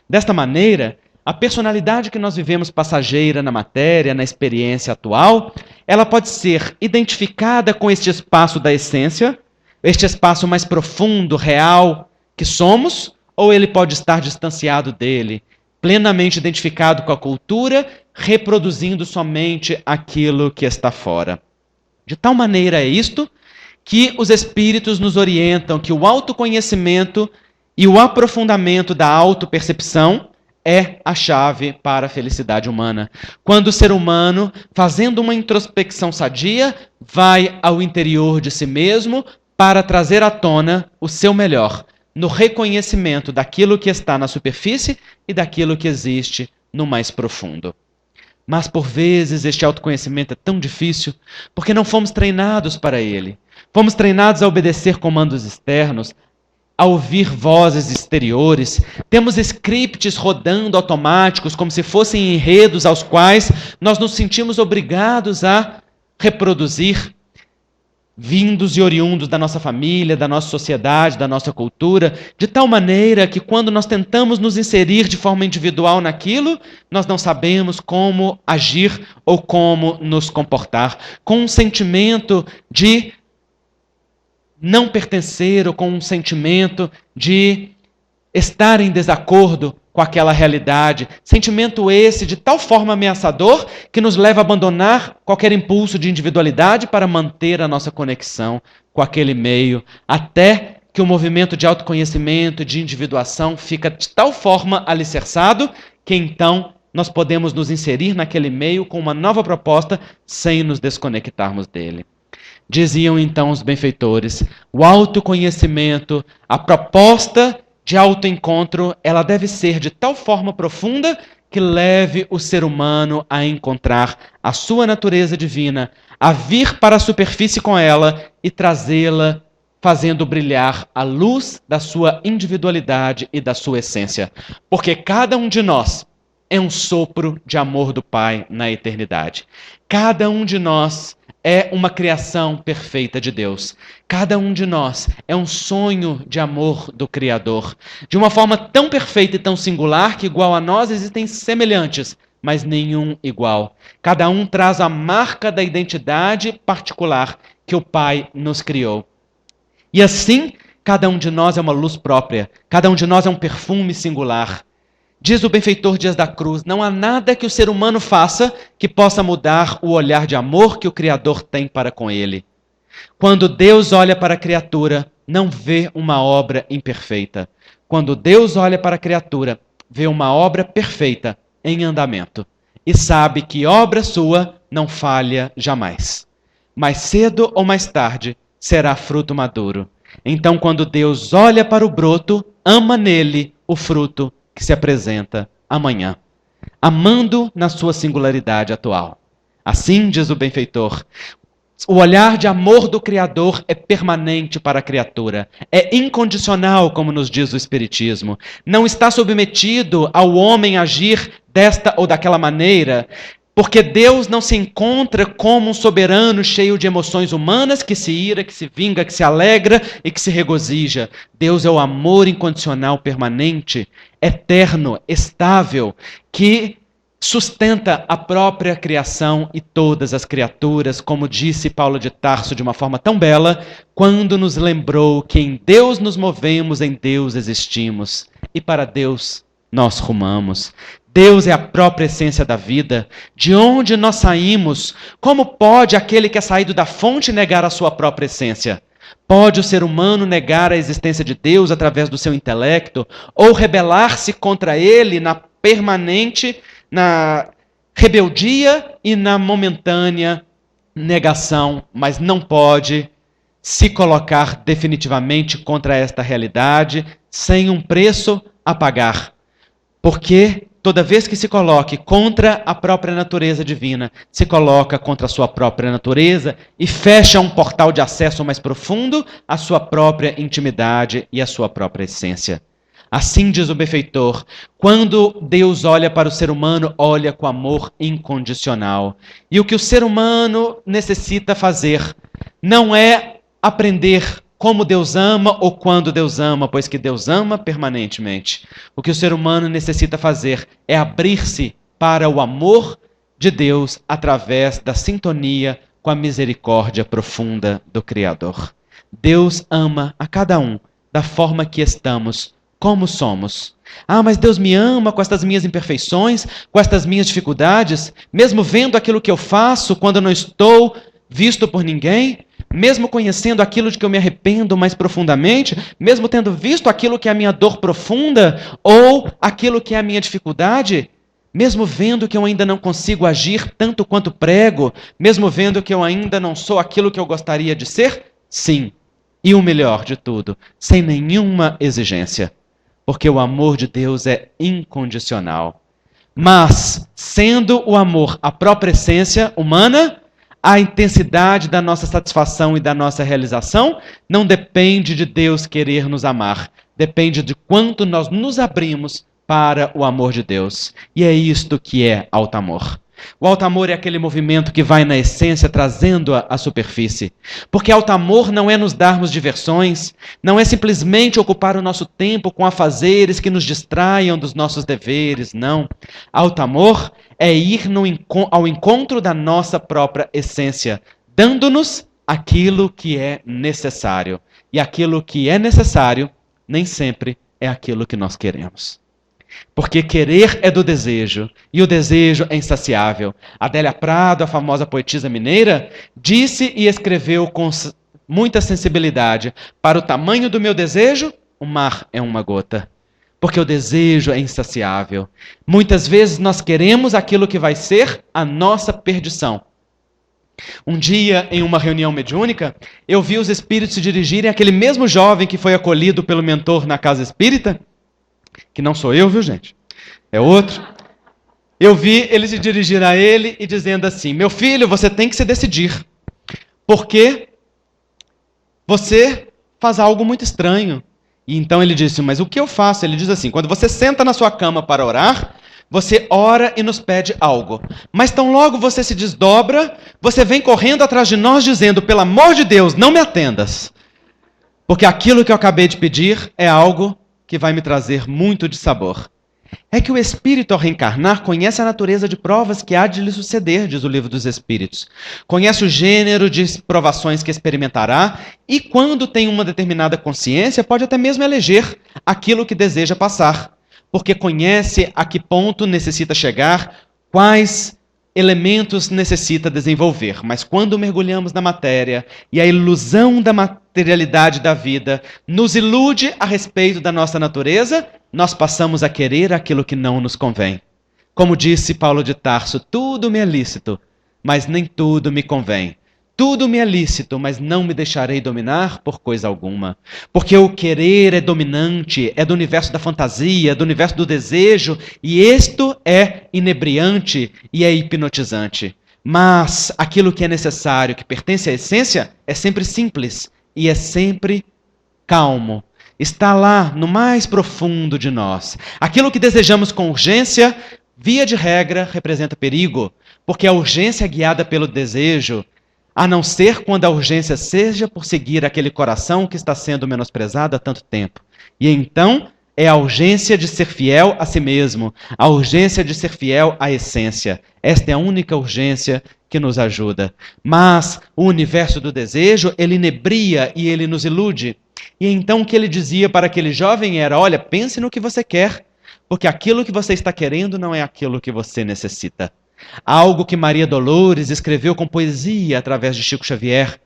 Desta maneira, a personalidade que nós vivemos passageira na matéria, na experiência atual, ela pode ser identificada com este espaço da essência, este espaço mais profundo, real que somos, ou ele pode estar distanciado dele, plenamente identificado com a cultura, reproduzindo somente aquilo que está fora. De tal maneira é isto que os espíritos nos orientam que o autoconhecimento e o aprofundamento da autopercepção é a chave para a felicidade humana. Quando o ser humano, fazendo uma introspecção sadia, vai ao interior de si mesmo para trazer à tona o seu melhor, no reconhecimento daquilo que está na superfície e daquilo que existe no mais profundo. Mas, por vezes, este autoconhecimento é tão difícil porque não fomos treinados para ele. Fomos treinados a obedecer comandos externos, a ouvir vozes exteriores. Temos scripts rodando automáticos, como se fossem enredos aos quais nós nos sentimos obrigados a reproduzir, vindos e oriundos da nossa família, da nossa sociedade, da nossa cultura, de tal maneira que quando nós tentamos nos inserir de forma individual naquilo, nós não sabemos como agir ou como nos comportar, com um sentimento de não pertencer ou com um sentimento de estar em desacordo com aquela realidade. Sentimento esse de tal forma ameaçador que nos leva a abandonar qualquer impulso de individualidade para manter a nossa conexão com aquele meio, até que o movimento de autoconhecimento, de individuação fica de tal forma alicerçado que então nós podemos nos inserir naquele meio com uma nova proposta sem nos desconectarmos dele. Diziam então os benfeitores, o autoconhecimento, a proposta de autoencontro, ela deve ser de tal forma profunda que leve o ser humano a encontrar a sua natureza divina, a vir para a superfície com ela e trazê-la, fazendo brilhar a luz da sua individualidade e da sua essência. Porque cada um de nós é um sopro de amor do Pai na eternidade. Cada um de nós é uma criação perfeita de Deus. Cada um de nós é um sonho de amor do Criador. De uma forma tão perfeita e tão singular que igual a nós existem semelhantes, mas nenhum igual. Cada um traz a marca da identidade particular que o Pai nos criou. E assim, cada um de nós é uma luz própria. Cada um de nós é um perfume singular. Diz o benfeitor Dias da Cruz, não há nada que o ser humano faça que possa mudar o olhar de amor que o Criador tem para com ele. Quando Deus olha para a criatura, não vê uma obra imperfeita. Quando Deus olha para a criatura, vê uma obra perfeita em andamento. E sabe que obra sua não falha jamais. Mais cedo ou mais tarde será fruto maduro. Então, quando Deus olha para o broto, ama nele o fruto que se apresenta amanhã, amando na sua singularidade atual. Assim diz o benfeitor, o olhar de amor do Criador é permanente para a criatura, é incondicional, como nos diz o Espiritismo, não está submetido ao homem agir desta ou daquela maneira, porque Deus não se encontra como um soberano cheio de emoções humanas que se ira, que se vinga, que se alegra e que se regozija. Deus é o amor incondicional permanente, eterno, estável, que sustenta a própria criação e todas as criaturas, como disse Paulo de Tarso de uma forma tão bela, quando nos lembrou que em Deus nos movemos, em Deus existimos e para Deus nós rumamos. Deus é a própria essência da vida. De onde nós saímos? Como pode aquele que é saído da fonte negar a sua própria essência? Pode o ser humano negar a existência de Deus através do seu intelecto ou rebelar-se contra ele na permanente, na rebeldia e na momentânea negação, mas não pode se colocar definitivamente contra esta realidade sem um preço a pagar. Porque toda vez que se coloque contra a própria natureza divina, se coloca contra a sua própria natureza e fecha um portal de acesso mais profundo à sua própria intimidade e à sua própria essência. Assim diz o benfeitor, quando Deus olha para o ser humano, olha com amor incondicional. E o que o ser humano necessita fazer não é aprender como Deus ama ou quando Deus ama, pois que Deus ama permanentemente. O que o ser humano necessita fazer é abrir-se para o amor de Deus através da sintonia com a misericórdia profunda do Criador. Deus ama a cada um da forma que estamos, como somos. Ah, mas Deus me ama com estas minhas imperfeições, com estas minhas dificuldades, mesmo vendo aquilo que eu faço quando não estou visto por ninguém, mesmo conhecendo aquilo de que eu me arrependo mais profundamente, mesmo tendo visto aquilo que é a minha dor profunda ou aquilo que é a minha dificuldade, mesmo vendo que eu ainda não consigo agir tanto quanto prego, mesmo vendo que eu ainda não sou aquilo que eu gostaria de ser, sim. E o melhor de tudo, sem nenhuma exigência, porque o amor de Deus é incondicional. Mas, sendo o amor a própria essência humana, a intensidade da nossa satisfação e da nossa realização não depende de Deus querer nos amar, depende de quanto nós nos abrimos para o amor de Deus. E é isto que é alto amor. O alto amor é aquele movimento que vai na essência trazendo-a à superfície. Porque alto amor não é nos darmos diversões, não é simplesmente ocupar o nosso tempo com afazeres que nos distraiam dos nossos deveres, não. Alto amor é ir ao encontro da nossa própria essência, dando-nos aquilo que é necessário. E aquilo que é necessário nem sempre é aquilo que nós queremos. Porque querer é do desejo, e o desejo é insaciável. Adélia Prado, a famosa poetisa mineira, disse e escreveu com muita sensibilidade: para o tamanho do meu desejo, o mar é uma gota. Porque o desejo é insaciável. Muitas vezes nós queremos aquilo que vai ser a nossa perdição. Um dia, em uma reunião mediúnica, eu vi os espíritos se dirigirem àquele mesmo jovem que foi acolhido pelo mentor na casa espírita, que não sou eu, viu, gente? É outro. Eu vi ele se dirigir a ele e dizendo assim: meu filho, você tem que se decidir, porque você faz algo muito estranho. E então ele disse: mas o que eu faço? Ele diz assim: quando você senta na sua cama para orar, você ora e nos pede algo. Mas tão logo você se desdobra, você vem correndo atrás de nós dizendo: pelo amor de Deus, não me atendas, porque aquilo que eu acabei de pedir é algo que vai me trazer muito de sabor. É que o espírito, ao reencarnar, conhece a natureza de provas que há de lhe suceder, diz o Livro dos Espíritos. Conhece o gênero de provações que experimentará e, quando tem uma determinada consciência, pode até mesmo eleger aquilo que deseja passar, porque conhece a que ponto necessita chegar, quais elementos necessita desenvolver. Mas quando mergulhamos na matéria e a ilusão da materialidade da vida nos ilude a respeito da nossa natureza, nós passamos a querer aquilo que não nos convém. Como disse Paulo de Tarso: tudo me é lícito, mas nem tudo me convém. Tudo me é lícito, mas não me deixarei dominar por coisa alguma. Porque o querer é dominante, é do universo da fantasia, do universo do desejo, e isto é inebriante e é hipnotizante. Mas aquilo que é necessário, que pertence à essência, é sempre simples e é sempre calmo. Está lá no mais profundo de nós. Aquilo que desejamos com urgência, via de regra, representa perigo, porque a urgência é guiada pelo desejo, a não ser quando a urgência seja por seguir aquele coração que está sendo menosprezado há tanto tempo. E então é a urgência de ser fiel a si mesmo, a urgência de ser fiel à essência. Esta é a única urgência que nos ajuda. Mas o universo do desejo, ele inebria e ele nos ilude. E então o que ele dizia para aquele jovem era: olha, pense no que você quer, porque aquilo que você está querendo não é aquilo que você necessita. Algo que Maria Dolores escreveu com poesia através de Chico Xavier,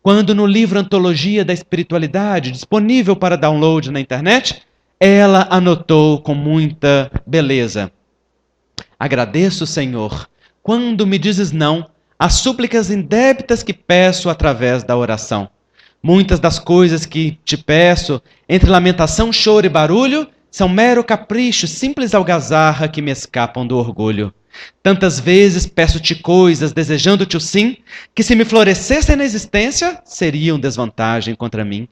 quando no livro Antologia da Espiritualidade, disponível para download na internet, ela anotou com muita beleza: agradeço, Senhor, quando me dizes não às súplicas indébitas que peço através da oração. Muitas das coisas que te peço, entre lamentação, choro e barulho, são mero capricho, simples algazarra que me escapam do orgulho. Tantas vezes peço-te coisas, desejando-te o sim, que se me florescessem na existência, seriam desvantagem contra mim.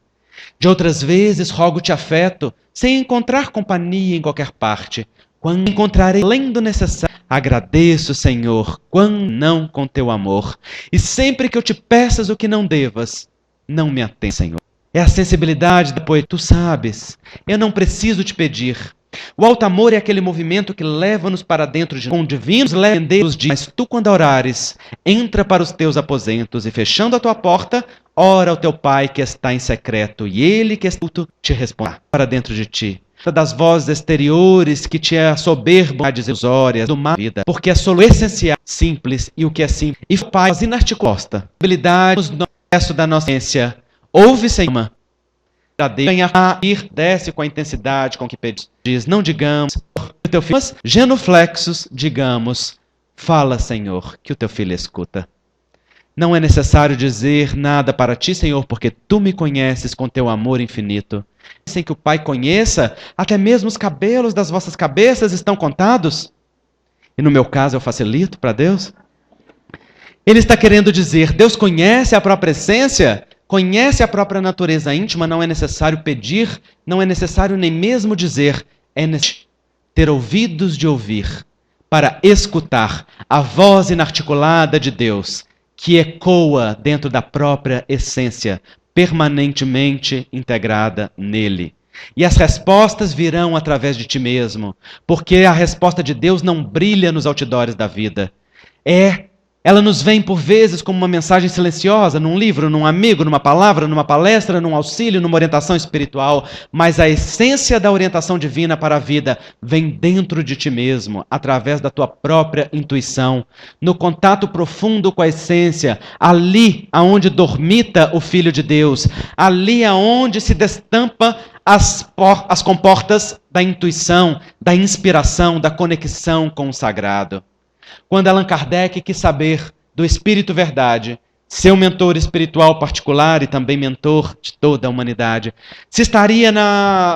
De outras vezes rogo-te afeto, sem encontrar companhia em qualquer parte. Quando encontrarei além do necessário, agradeço, Senhor, quão não com teu amor. E sempre que eu te peças o que não devas, não me atende, Senhor. É a sensibilidade da poesia. Tu sabes, eu não preciso te pedir. O alto amor é aquele movimento que leva-nos para dentro de nós, com divinos os dias. Mas tu, quando orares, entra para os teus aposentos e, fechando a tua porta, ora ao teu Pai que está em secreto, e ele que está oculto te responderá para dentro de ti. Das vozes exteriores que te assoberbam ilusórias do mal da vida, porque é só o essencial, simples, e o que é simples. E Pai, inarticulada, habilidade no processo da nossa ciência. Ouve, Senhor, venha a ir, desce com a intensidade com que pedimos. Diz, não digamos, o teu filho, mas genuflexos, digamos, fala, Senhor, que o teu filho escuta. Não é necessário dizer nada para ti, Senhor, porque tu me conheces com teu amor infinito. Sem que o Pai conheça, até mesmo os cabelos das vossas cabeças estão contados. E no meu caso eu facilito para Deus. Ele está querendo dizer, Deus conhece a própria essência, conhece a própria natureza íntima, não é necessário pedir, não é necessário nem mesmo dizer, é necessário ter ouvidos de ouvir, para escutar a voz inarticulada de Deus, que ecoa dentro da própria essência, permanentemente integrada nele. E as respostas virão através de ti mesmo, porque a resposta de Deus não brilha nos outdoors da vida. Ela nos vem por vezes como uma mensagem silenciosa, num livro, num amigo, numa palavra, numa palestra, num auxílio, numa orientação espiritual, mas a essência da orientação divina para a vida vem dentro de ti mesmo, através da tua própria intuição, no contato profundo com a essência, ali aonde dormita o Filho de Deus, ali aonde se destampa as comportas da intuição, da inspiração, da conexão com o sagrado. Quando Allan Kardec quis saber do Espírito Verdade, seu mentor espiritual particular e também mentor de toda a humanidade, se estaria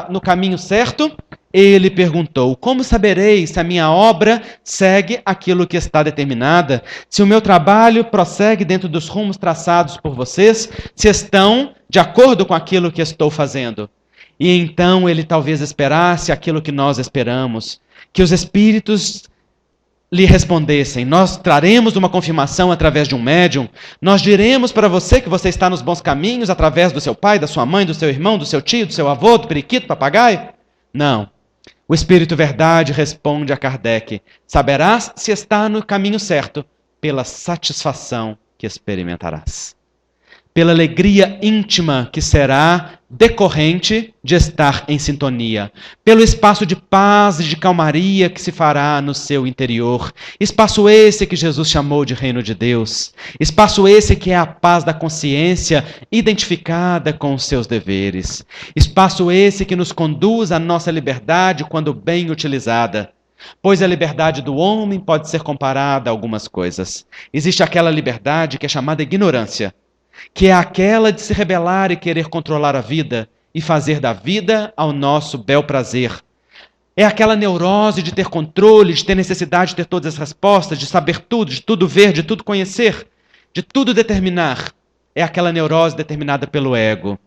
no caminho certo, ele perguntou, como saberei se a minha obra segue aquilo que está determinada, se o meu trabalho prossegue dentro dos rumos traçados por vocês, se estão de acordo com aquilo que estou fazendo? E então ele talvez esperasse aquilo que nós esperamos, que os espíritos lhe respondessem, nós traremos uma confirmação através de um médium, nós diremos para você que você está nos bons caminhos através do seu pai, da sua mãe, do seu irmão, do seu tio, do seu avô, do periquito, papagaio? Não. O Espírito Verdade responde a Kardec, saberás se está no caminho certo pela satisfação que experimentarás. Pela alegria íntima que será decorrente de estar em sintonia, pelo espaço de paz e de calmaria que se fará no seu interior, espaço esse que Jesus chamou de reino de Deus, espaço esse que é a paz da consciência identificada com os seus deveres, espaço esse que nos conduz à nossa liberdade quando bem utilizada. Pois a liberdade do homem pode ser comparada a algumas coisas. Existe aquela liberdade que é chamada ignorância, que é aquela de se rebelar e querer controlar a vida e fazer da vida ao nosso bel prazer. É aquela neurose de ter controle, de ter necessidade de ter todas as respostas, de saber tudo, de tudo ver, de tudo conhecer, de tudo determinar. É aquela neurose determinada pelo ego.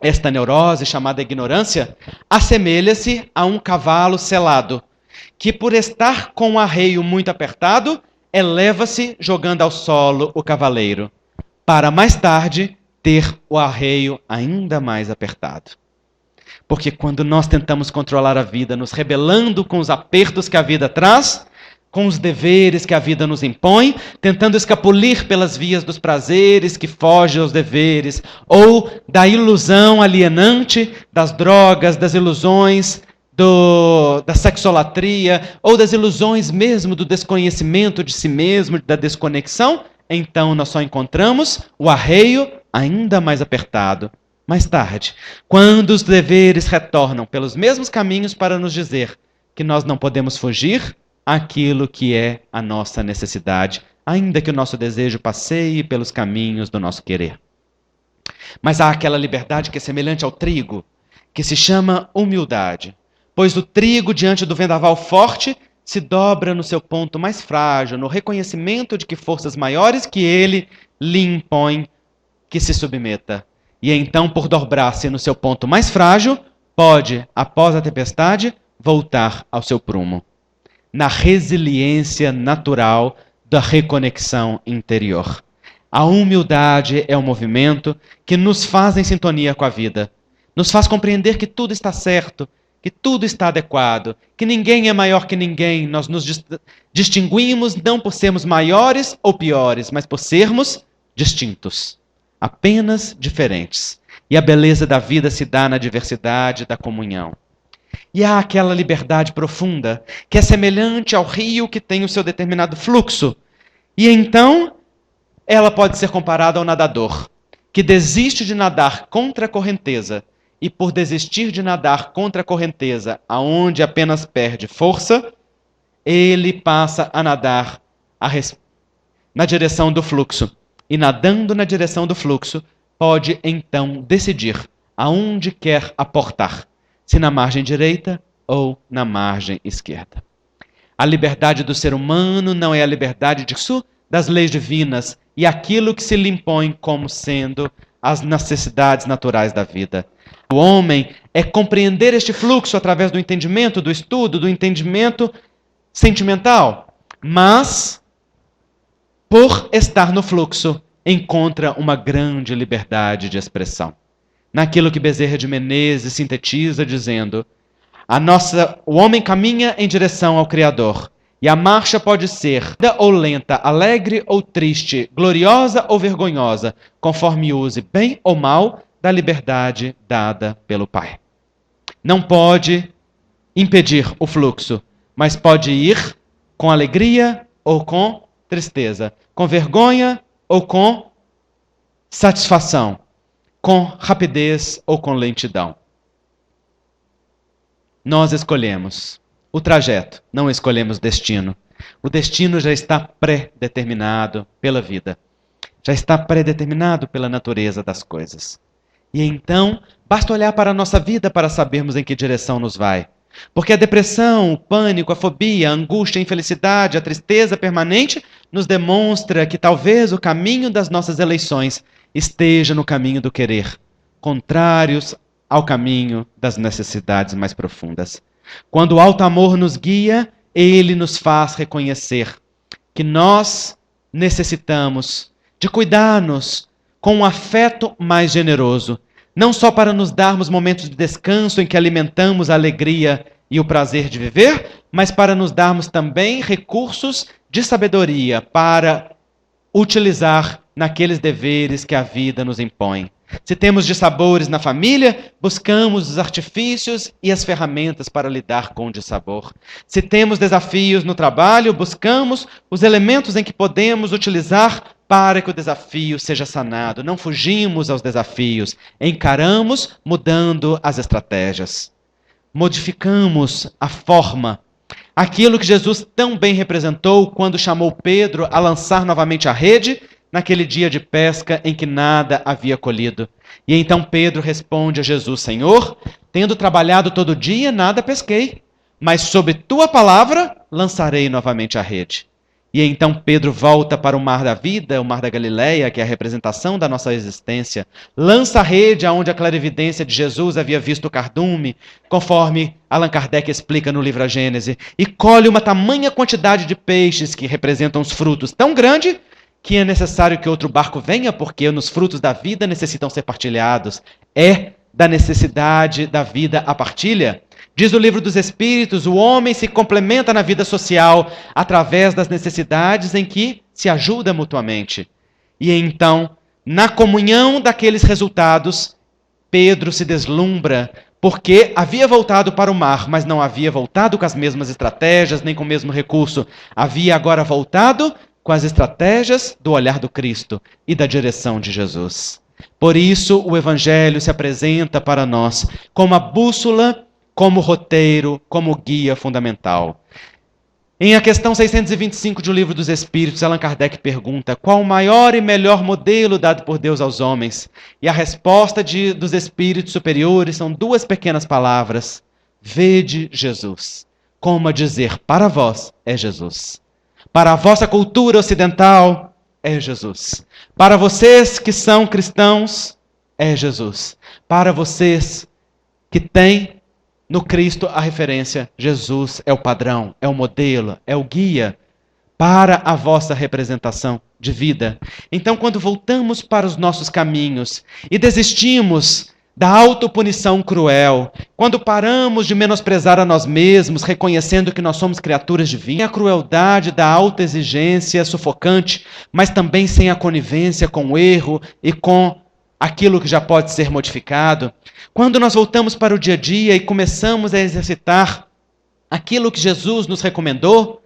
Esta neurose, chamada ignorância, assemelha-se a um cavalo selado, que por estar com o arreio muito apertado, eleva-se jogando ao solo o cavaleiro, para mais tarde ter o arreio ainda mais apertado. Porque quando nós tentamos controlar a vida, nos rebelando com os apertos que a vida traz, com os deveres que a vida nos impõe, tentando escapulir pelas vias dos prazeres que fogem aos deveres, ou da ilusão alienante, das drogas, das ilusões, da sexolatria, ou das ilusões mesmo do desconhecimento de si mesmo, da desconexão, então nós só encontramos o arreio ainda mais apertado. Mais tarde, quando os deveres retornam pelos mesmos caminhos para nos dizer que nós não podemos fugir àquilo que é a nossa necessidade, ainda que o nosso desejo passeie pelos caminhos do nosso querer. Mas há aquela liberdade que é semelhante ao trigo, que se chama humildade, pois o trigo diante do vendaval forte se dobra no seu ponto mais frágil, no reconhecimento de que forças maiores que ele lhe impõem que se submeta. E então, por dobrar-se no seu ponto mais frágil, pode, após a tempestade, voltar ao seu prumo. Na resiliência natural da reconexão interior. A humildade é um movimento que nos faz em sintonia com a vida. Nos faz compreender que tudo está certo, que tudo está adequado, que ninguém é maior que ninguém. Nós nos distinguimos não por sermos maiores ou piores, mas por sermos distintos, apenas diferentes. E a beleza da vida se dá na diversidade da comunhão. E há aquela liberdade profunda, que é semelhante ao rio que tem o seu determinado fluxo. E então, ela pode ser comparada ao nadador, que desiste de nadar contra a correnteza, e por desistir de nadar contra a correnteza, aonde apenas perde força, ele passa a nadar na direção do fluxo. E nadando na direção do fluxo, pode então decidir aonde quer aportar, se na margem direita ou na margem esquerda. A liberdade do ser humano não é a liberdade das leis divinas e aquilo que se lhe impõe como sendo as necessidades naturais da vida. O homem é compreender este fluxo através do entendimento, do estudo, do entendimento sentimental. Mas, por estar no fluxo, encontra uma grande liberdade de expressão. Naquilo que Bezerra de Menezes sintetiza dizendo: o homem caminha em direção ao Criador, e a marcha pode ser ou lenta, alegre ou triste, gloriosa ou vergonhosa, conforme use bem ou mal da liberdade dada pelo Pai. Não pode impedir o fluxo, mas pode ir com alegria ou com tristeza, com vergonha ou com satisfação, com rapidez ou com lentidão. Nós escolhemos o trajeto, não escolhemos o destino. O destino já está pré-determinado pela vida, já está pré-determinado pela natureza das coisas. E então, basta olhar para a nossa vida para sabermos em que direção nos vai. Porque a depressão, o pânico, a fobia, a angústia, a infelicidade, a tristeza permanente nos demonstra que talvez o caminho das nossas eleições esteja no caminho do querer, contrários ao caminho das necessidades mais profundas. Quando o alto amor nos guia, ele nos faz reconhecer que nós necessitamos de cuidar-nos com um afeto mais generoso, não só para nos darmos momentos de descanso em que alimentamos a alegria e o prazer de viver, mas para nos darmos também recursos de sabedoria para utilizar naqueles deveres que a vida nos impõe. Se temos dissabores na família, buscamos os artifícios e as ferramentas para lidar com o dissabor. Se temos desafios no trabalho, buscamos os elementos em que podemos utilizar para que o desafio seja sanado. Não fugimos aos desafios, encaramos mudando as estratégias. Modificamos a forma. Aquilo que Jesus tão bem representou quando chamou Pedro a lançar novamente a rede, naquele dia de pesca em que nada havia colhido. E então Pedro responde a Jesus: Senhor, tendo trabalhado todo dia, nada pesquei, mas sob tua palavra lançarei novamente a rede. E então Pedro volta para o mar da vida, o mar da Galileia, que é a representação da nossa existência, lança a rede aonde a clarividência de Jesus havia visto o cardume, conforme Allan Kardec explica no livro A Gênese, e colhe uma tamanha quantidade de peixes que representam os frutos tão grande que é necessário que outro barco venha, porque nos frutos da vida necessitam ser partilhados. É da necessidade da vida a partilha. Diz o Livro dos Espíritos, o homem se complementa na vida social através das necessidades em que se ajuda mutuamente. E então, na comunhão daqueles resultados, Pedro se deslumbra, porque havia voltado para o mar, mas não havia voltado com as mesmas estratégias, nem com o mesmo recurso. Havia agora voltado com as estratégias do olhar do Cristo e da direção de Jesus. Por isso, o Evangelho se apresenta para nós como a bússola, como roteiro, como guia fundamental. Em a questão 625 do Livro dos Espíritos, Allan Kardec pergunta: qual o maior e melhor modelo dado por Deus aos homens? E a resposta dos Espíritos superiores são duas pequenas palavras: vede Jesus. Como a dizer, para vós é Jesus. Para a vossa cultura ocidental, é Jesus. Para vocês que são cristãos, é Jesus. Para vocês que têm no Cristo a referência, Jesus é o padrão, é o modelo, é o guia para a vossa representação de vida. Então, quando voltamos para os nossos caminhos e desistimos da autopunição cruel, quando paramos de menosprezar a nós mesmos, reconhecendo que nós somos criaturas divinas, a crueldade da autoexigência sufocante, mas também sem a conivência com o erro e com aquilo que já pode ser modificado, quando nós voltamos para o dia a dia e começamos a exercitar aquilo que Jesus nos recomendou,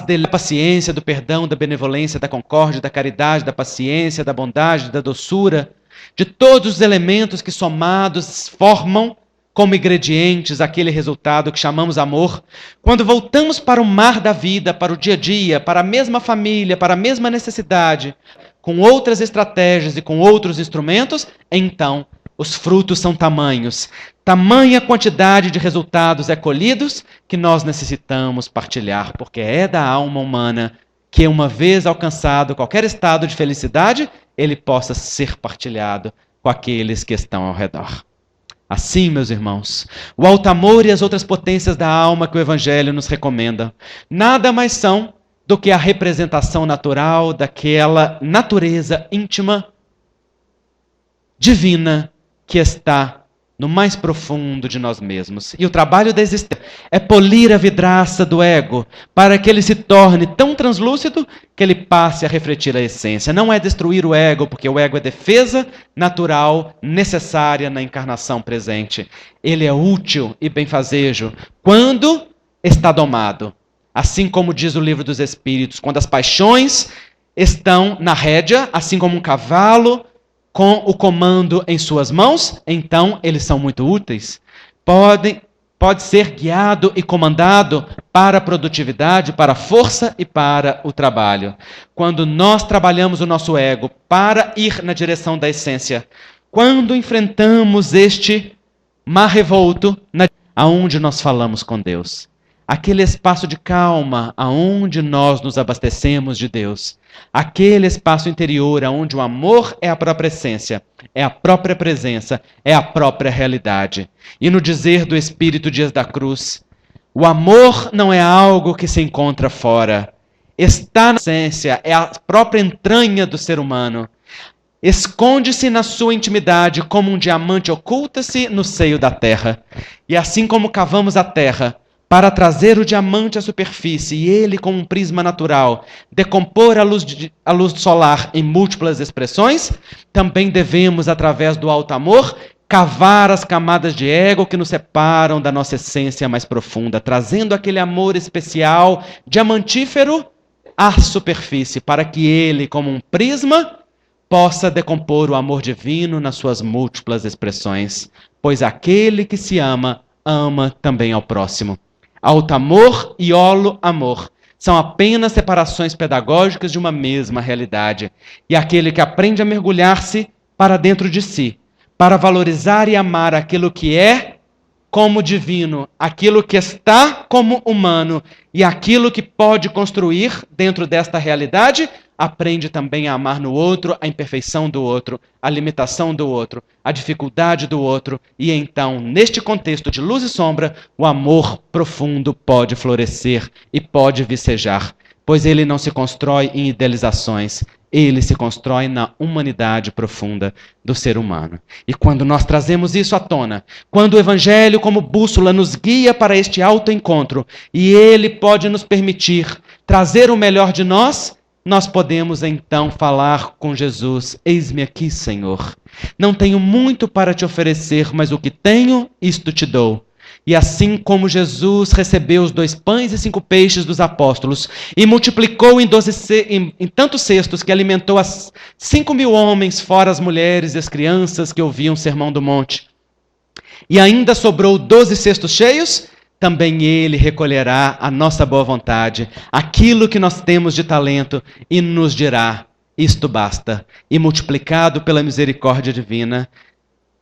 da paciência, do perdão, da benevolência, da concórdia, da caridade, da paciência, da bondade, da doçura, de todos os elementos que somados formam como ingredientes aquele resultado que chamamos amor, quando voltamos para o mar da vida, para o dia a dia, para a mesma família, para a mesma necessidade, com outras estratégias e com outros instrumentos, então os frutos são tamanhos. Tamanha quantidade de resultados é colhidos que nós necessitamos partilhar, porque é da alma humana que, uma vez alcançado qualquer estado de felicidade, ele possa ser partilhado com aqueles que estão ao redor. Assim, meus irmãos, o alto amor e as outras potências da alma que o Evangelho nos recomenda nada mais são do que a representação natural daquela natureza íntima, divina, que está no mais profundo de nós mesmos. E o trabalho da existência é polir a vidraça do ego para que ele se torne tão translúcido que ele passe a refletir a essência. Não é destruir o ego, porque o ego é defesa natural necessária na encarnação presente. Ele é útil e benfazejo quando está domado. Assim como diz o Livro dos Espíritos, quando as paixões estão na rédea, assim como um cavalo com o comando em suas mãos, então eles são muito úteis. Pode ser guiado e comandado para a produtividade, para a força e para o trabalho. Quando nós trabalhamos o nosso ego para ir na direção da essência, quando enfrentamos este mar revolto, aonde nós falamos com Deus, aquele espaço de calma aonde nós nos abastecemos de Deus, aquele espaço interior aonde o amor é a própria essência, é a própria presença, é a própria realidade. E no dizer do Espírito Dias da Cruz, o amor não é algo que se encontra fora, está na essência, é a própria entranha do ser humano. Esconde-se na sua intimidade como um diamante oculta-se no seio da terra. E assim como cavamos a terra para trazer o diamante à superfície e ele, com um prisma natural, decompor a luz solar em múltiplas expressões, também devemos, através do alto amor, cavar as camadas de ego que nos separam da nossa essência mais profunda, trazendo aquele amor especial, diamantífero, à superfície, para que ele, como um prisma, possa decompor o amor divino nas suas múltiplas expressões, pois aquele que se ama, ama também ao próximo. Alto amor e holo amor são apenas separações pedagógicas de uma mesma realidade. E aquele que aprende a mergulhar-se para dentro de si, para valorizar e amar aquilo que é como divino, aquilo que está como humano e aquilo que pode construir dentro desta realidade, aprende também a amar no outro a imperfeição do outro, a limitação do outro, a dificuldade do outro. E então, neste contexto de luz e sombra, o amor profundo pode florescer e pode vicejar, pois ele não se constrói em idealizações, ele se constrói na humanidade profunda do ser humano. E quando nós trazemos isso à tona, quando o Evangelho como bússola nos guia para este autoencontro, e ele pode nos permitir trazer o melhor de nós, nós podemos então falar com Jesus: eis-me aqui, Senhor. Não tenho muito para te oferecer, mas o que tenho, isto te dou. E assim como Jesus recebeu os 2 pães e 5 peixes dos apóstolos e multiplicou em tantos cestos que alimentou as 5.000 homens, fora as mulheres e as crianças que ouviam o Sermão do Monte, e ainda sobrou 12 cestos cheios, também ele recolherá a nossa boa vontade, aquilo que nós temos de talento, e nos dirá: isto basta. E multiplicado pela misericórdia divina,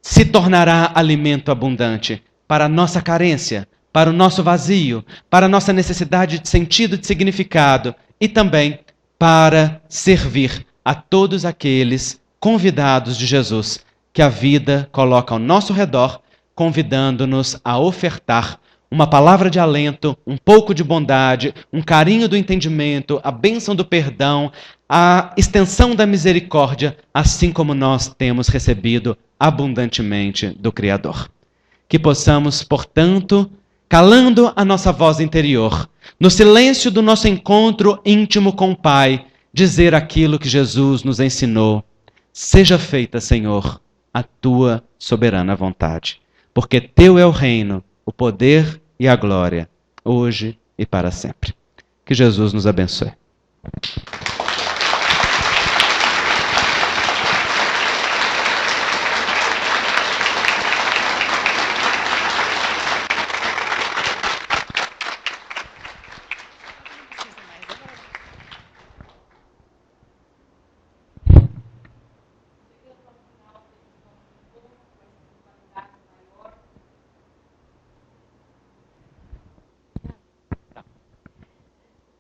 se tornará alimento abundante para a nossa carência, para o nosso vazio, para a nossa necessidade de sentido, de significado, e também para servir a todos aqueles convidados de Jesus que a vida coloca ao nosso redor, convidando-nos a ofertar uma palavra de alento, um pouco de bondade, um carinho do entendimento, a bênção do perdão, a extensão da misericórdia, assim como nós temos recebido abundantemente do Criador. Que possamos, portanto, calando a nossa voz interior, no silêncio do nosso encontro íntimo com o Pai, dizer aquilo que Jesus nos ensinou: seja feita, Senhor, a tua soberana vontade, porque teu é o reino, o poder e a glória, hoje e para sempre. Que Jesus nos abençoe.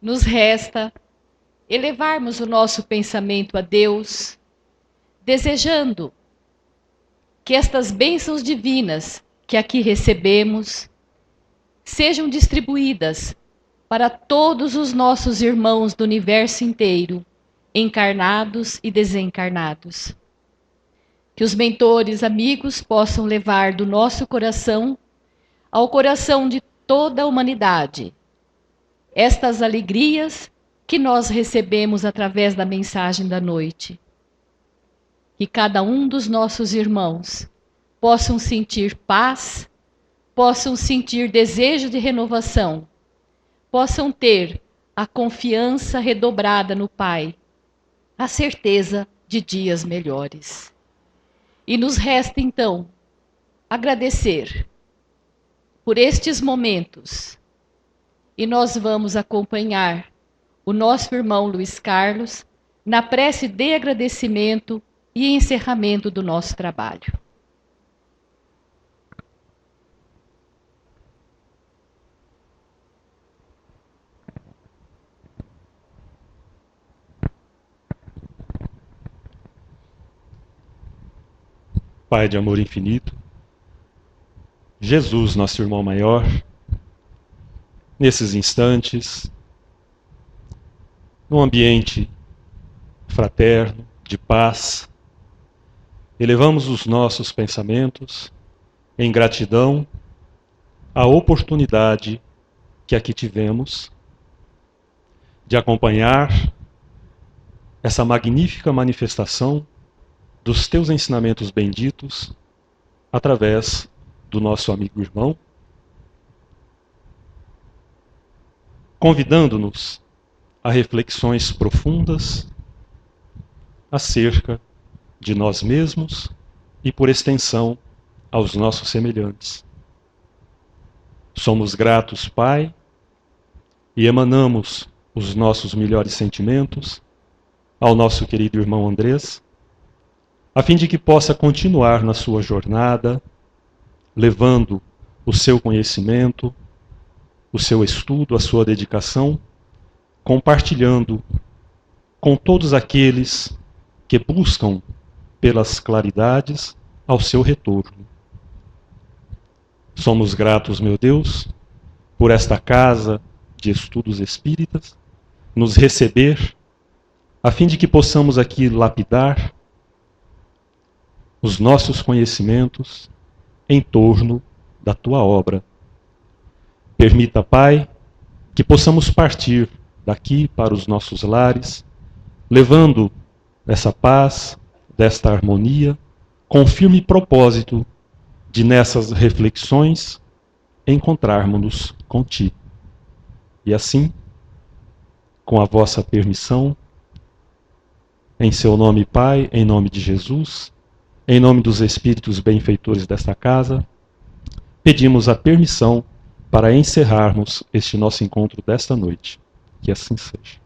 Nos resta elevarmos o nosso pensamento a Deus, desejando que estas bênçãos divinas que aqui recebemos sejam distribuídas para todos os nossos irmãos do universo inteiro, encarnados e desencarnados. Que os mentores amigos possam levar do nosso coração ao coração de toda a humanidade estas alegrias que nós recebemos através da mensagem da noite. Que cada um dos nossos irmãos possam sentir paz, possam sentir desejo de renovação, possam ter a confiança redobrada no Pai, a certeza de dias melhores. E nos resta, então, agradecer por estes momentos. E nós vamos acompanhar o nosso irmão Luiz Carlos na prece de agradecimento e encerramento do nosso trabalho. Pai de amor infinito, Jesus, nosso irmão maior, nesses instantes, num ambiente fraterno, de paz, elevamos os nossos pensamentos em gratidão à oportunidade que aqui tivemos de acompanhar essa magnífica manifestação dos teus ensinamentos benditos através do nosso amigo irmão, convidando-nos a reflexões profundas acerca de nós mesmos e, por extensão, aos nossos semelhantes. Somos gratos, Pai, e emanamos os nossos melhores sentimentos ao nosso querido irmão Andrés, a fim de que possa continuar na sua jornada, levando o seu conhecimento, o seu estudo, a sua dedicação, compartilhando com todos aqueles que buscam pelas claridades ao seu retorno. Somos gratos, meu Deus, por esta casa de estudos espíritas, nos receber, a fim de que possamos aqui lapidar os nossos conhecimentos em torno da tua obra. Permita, Pai, que possamos partir daqui para os nossos lares, levando essa paz, desta harmonia, com firme propósito de nessas reflexões encontrarmos-nos contigo. E assim, com a vossa permissão, em seu nome, Pai, em nome de Jesus, em nome dos espíritos benfeitores desta casa, pedimos a permissão para encerrarmos este nosso encontro desta noite. Que assim seja.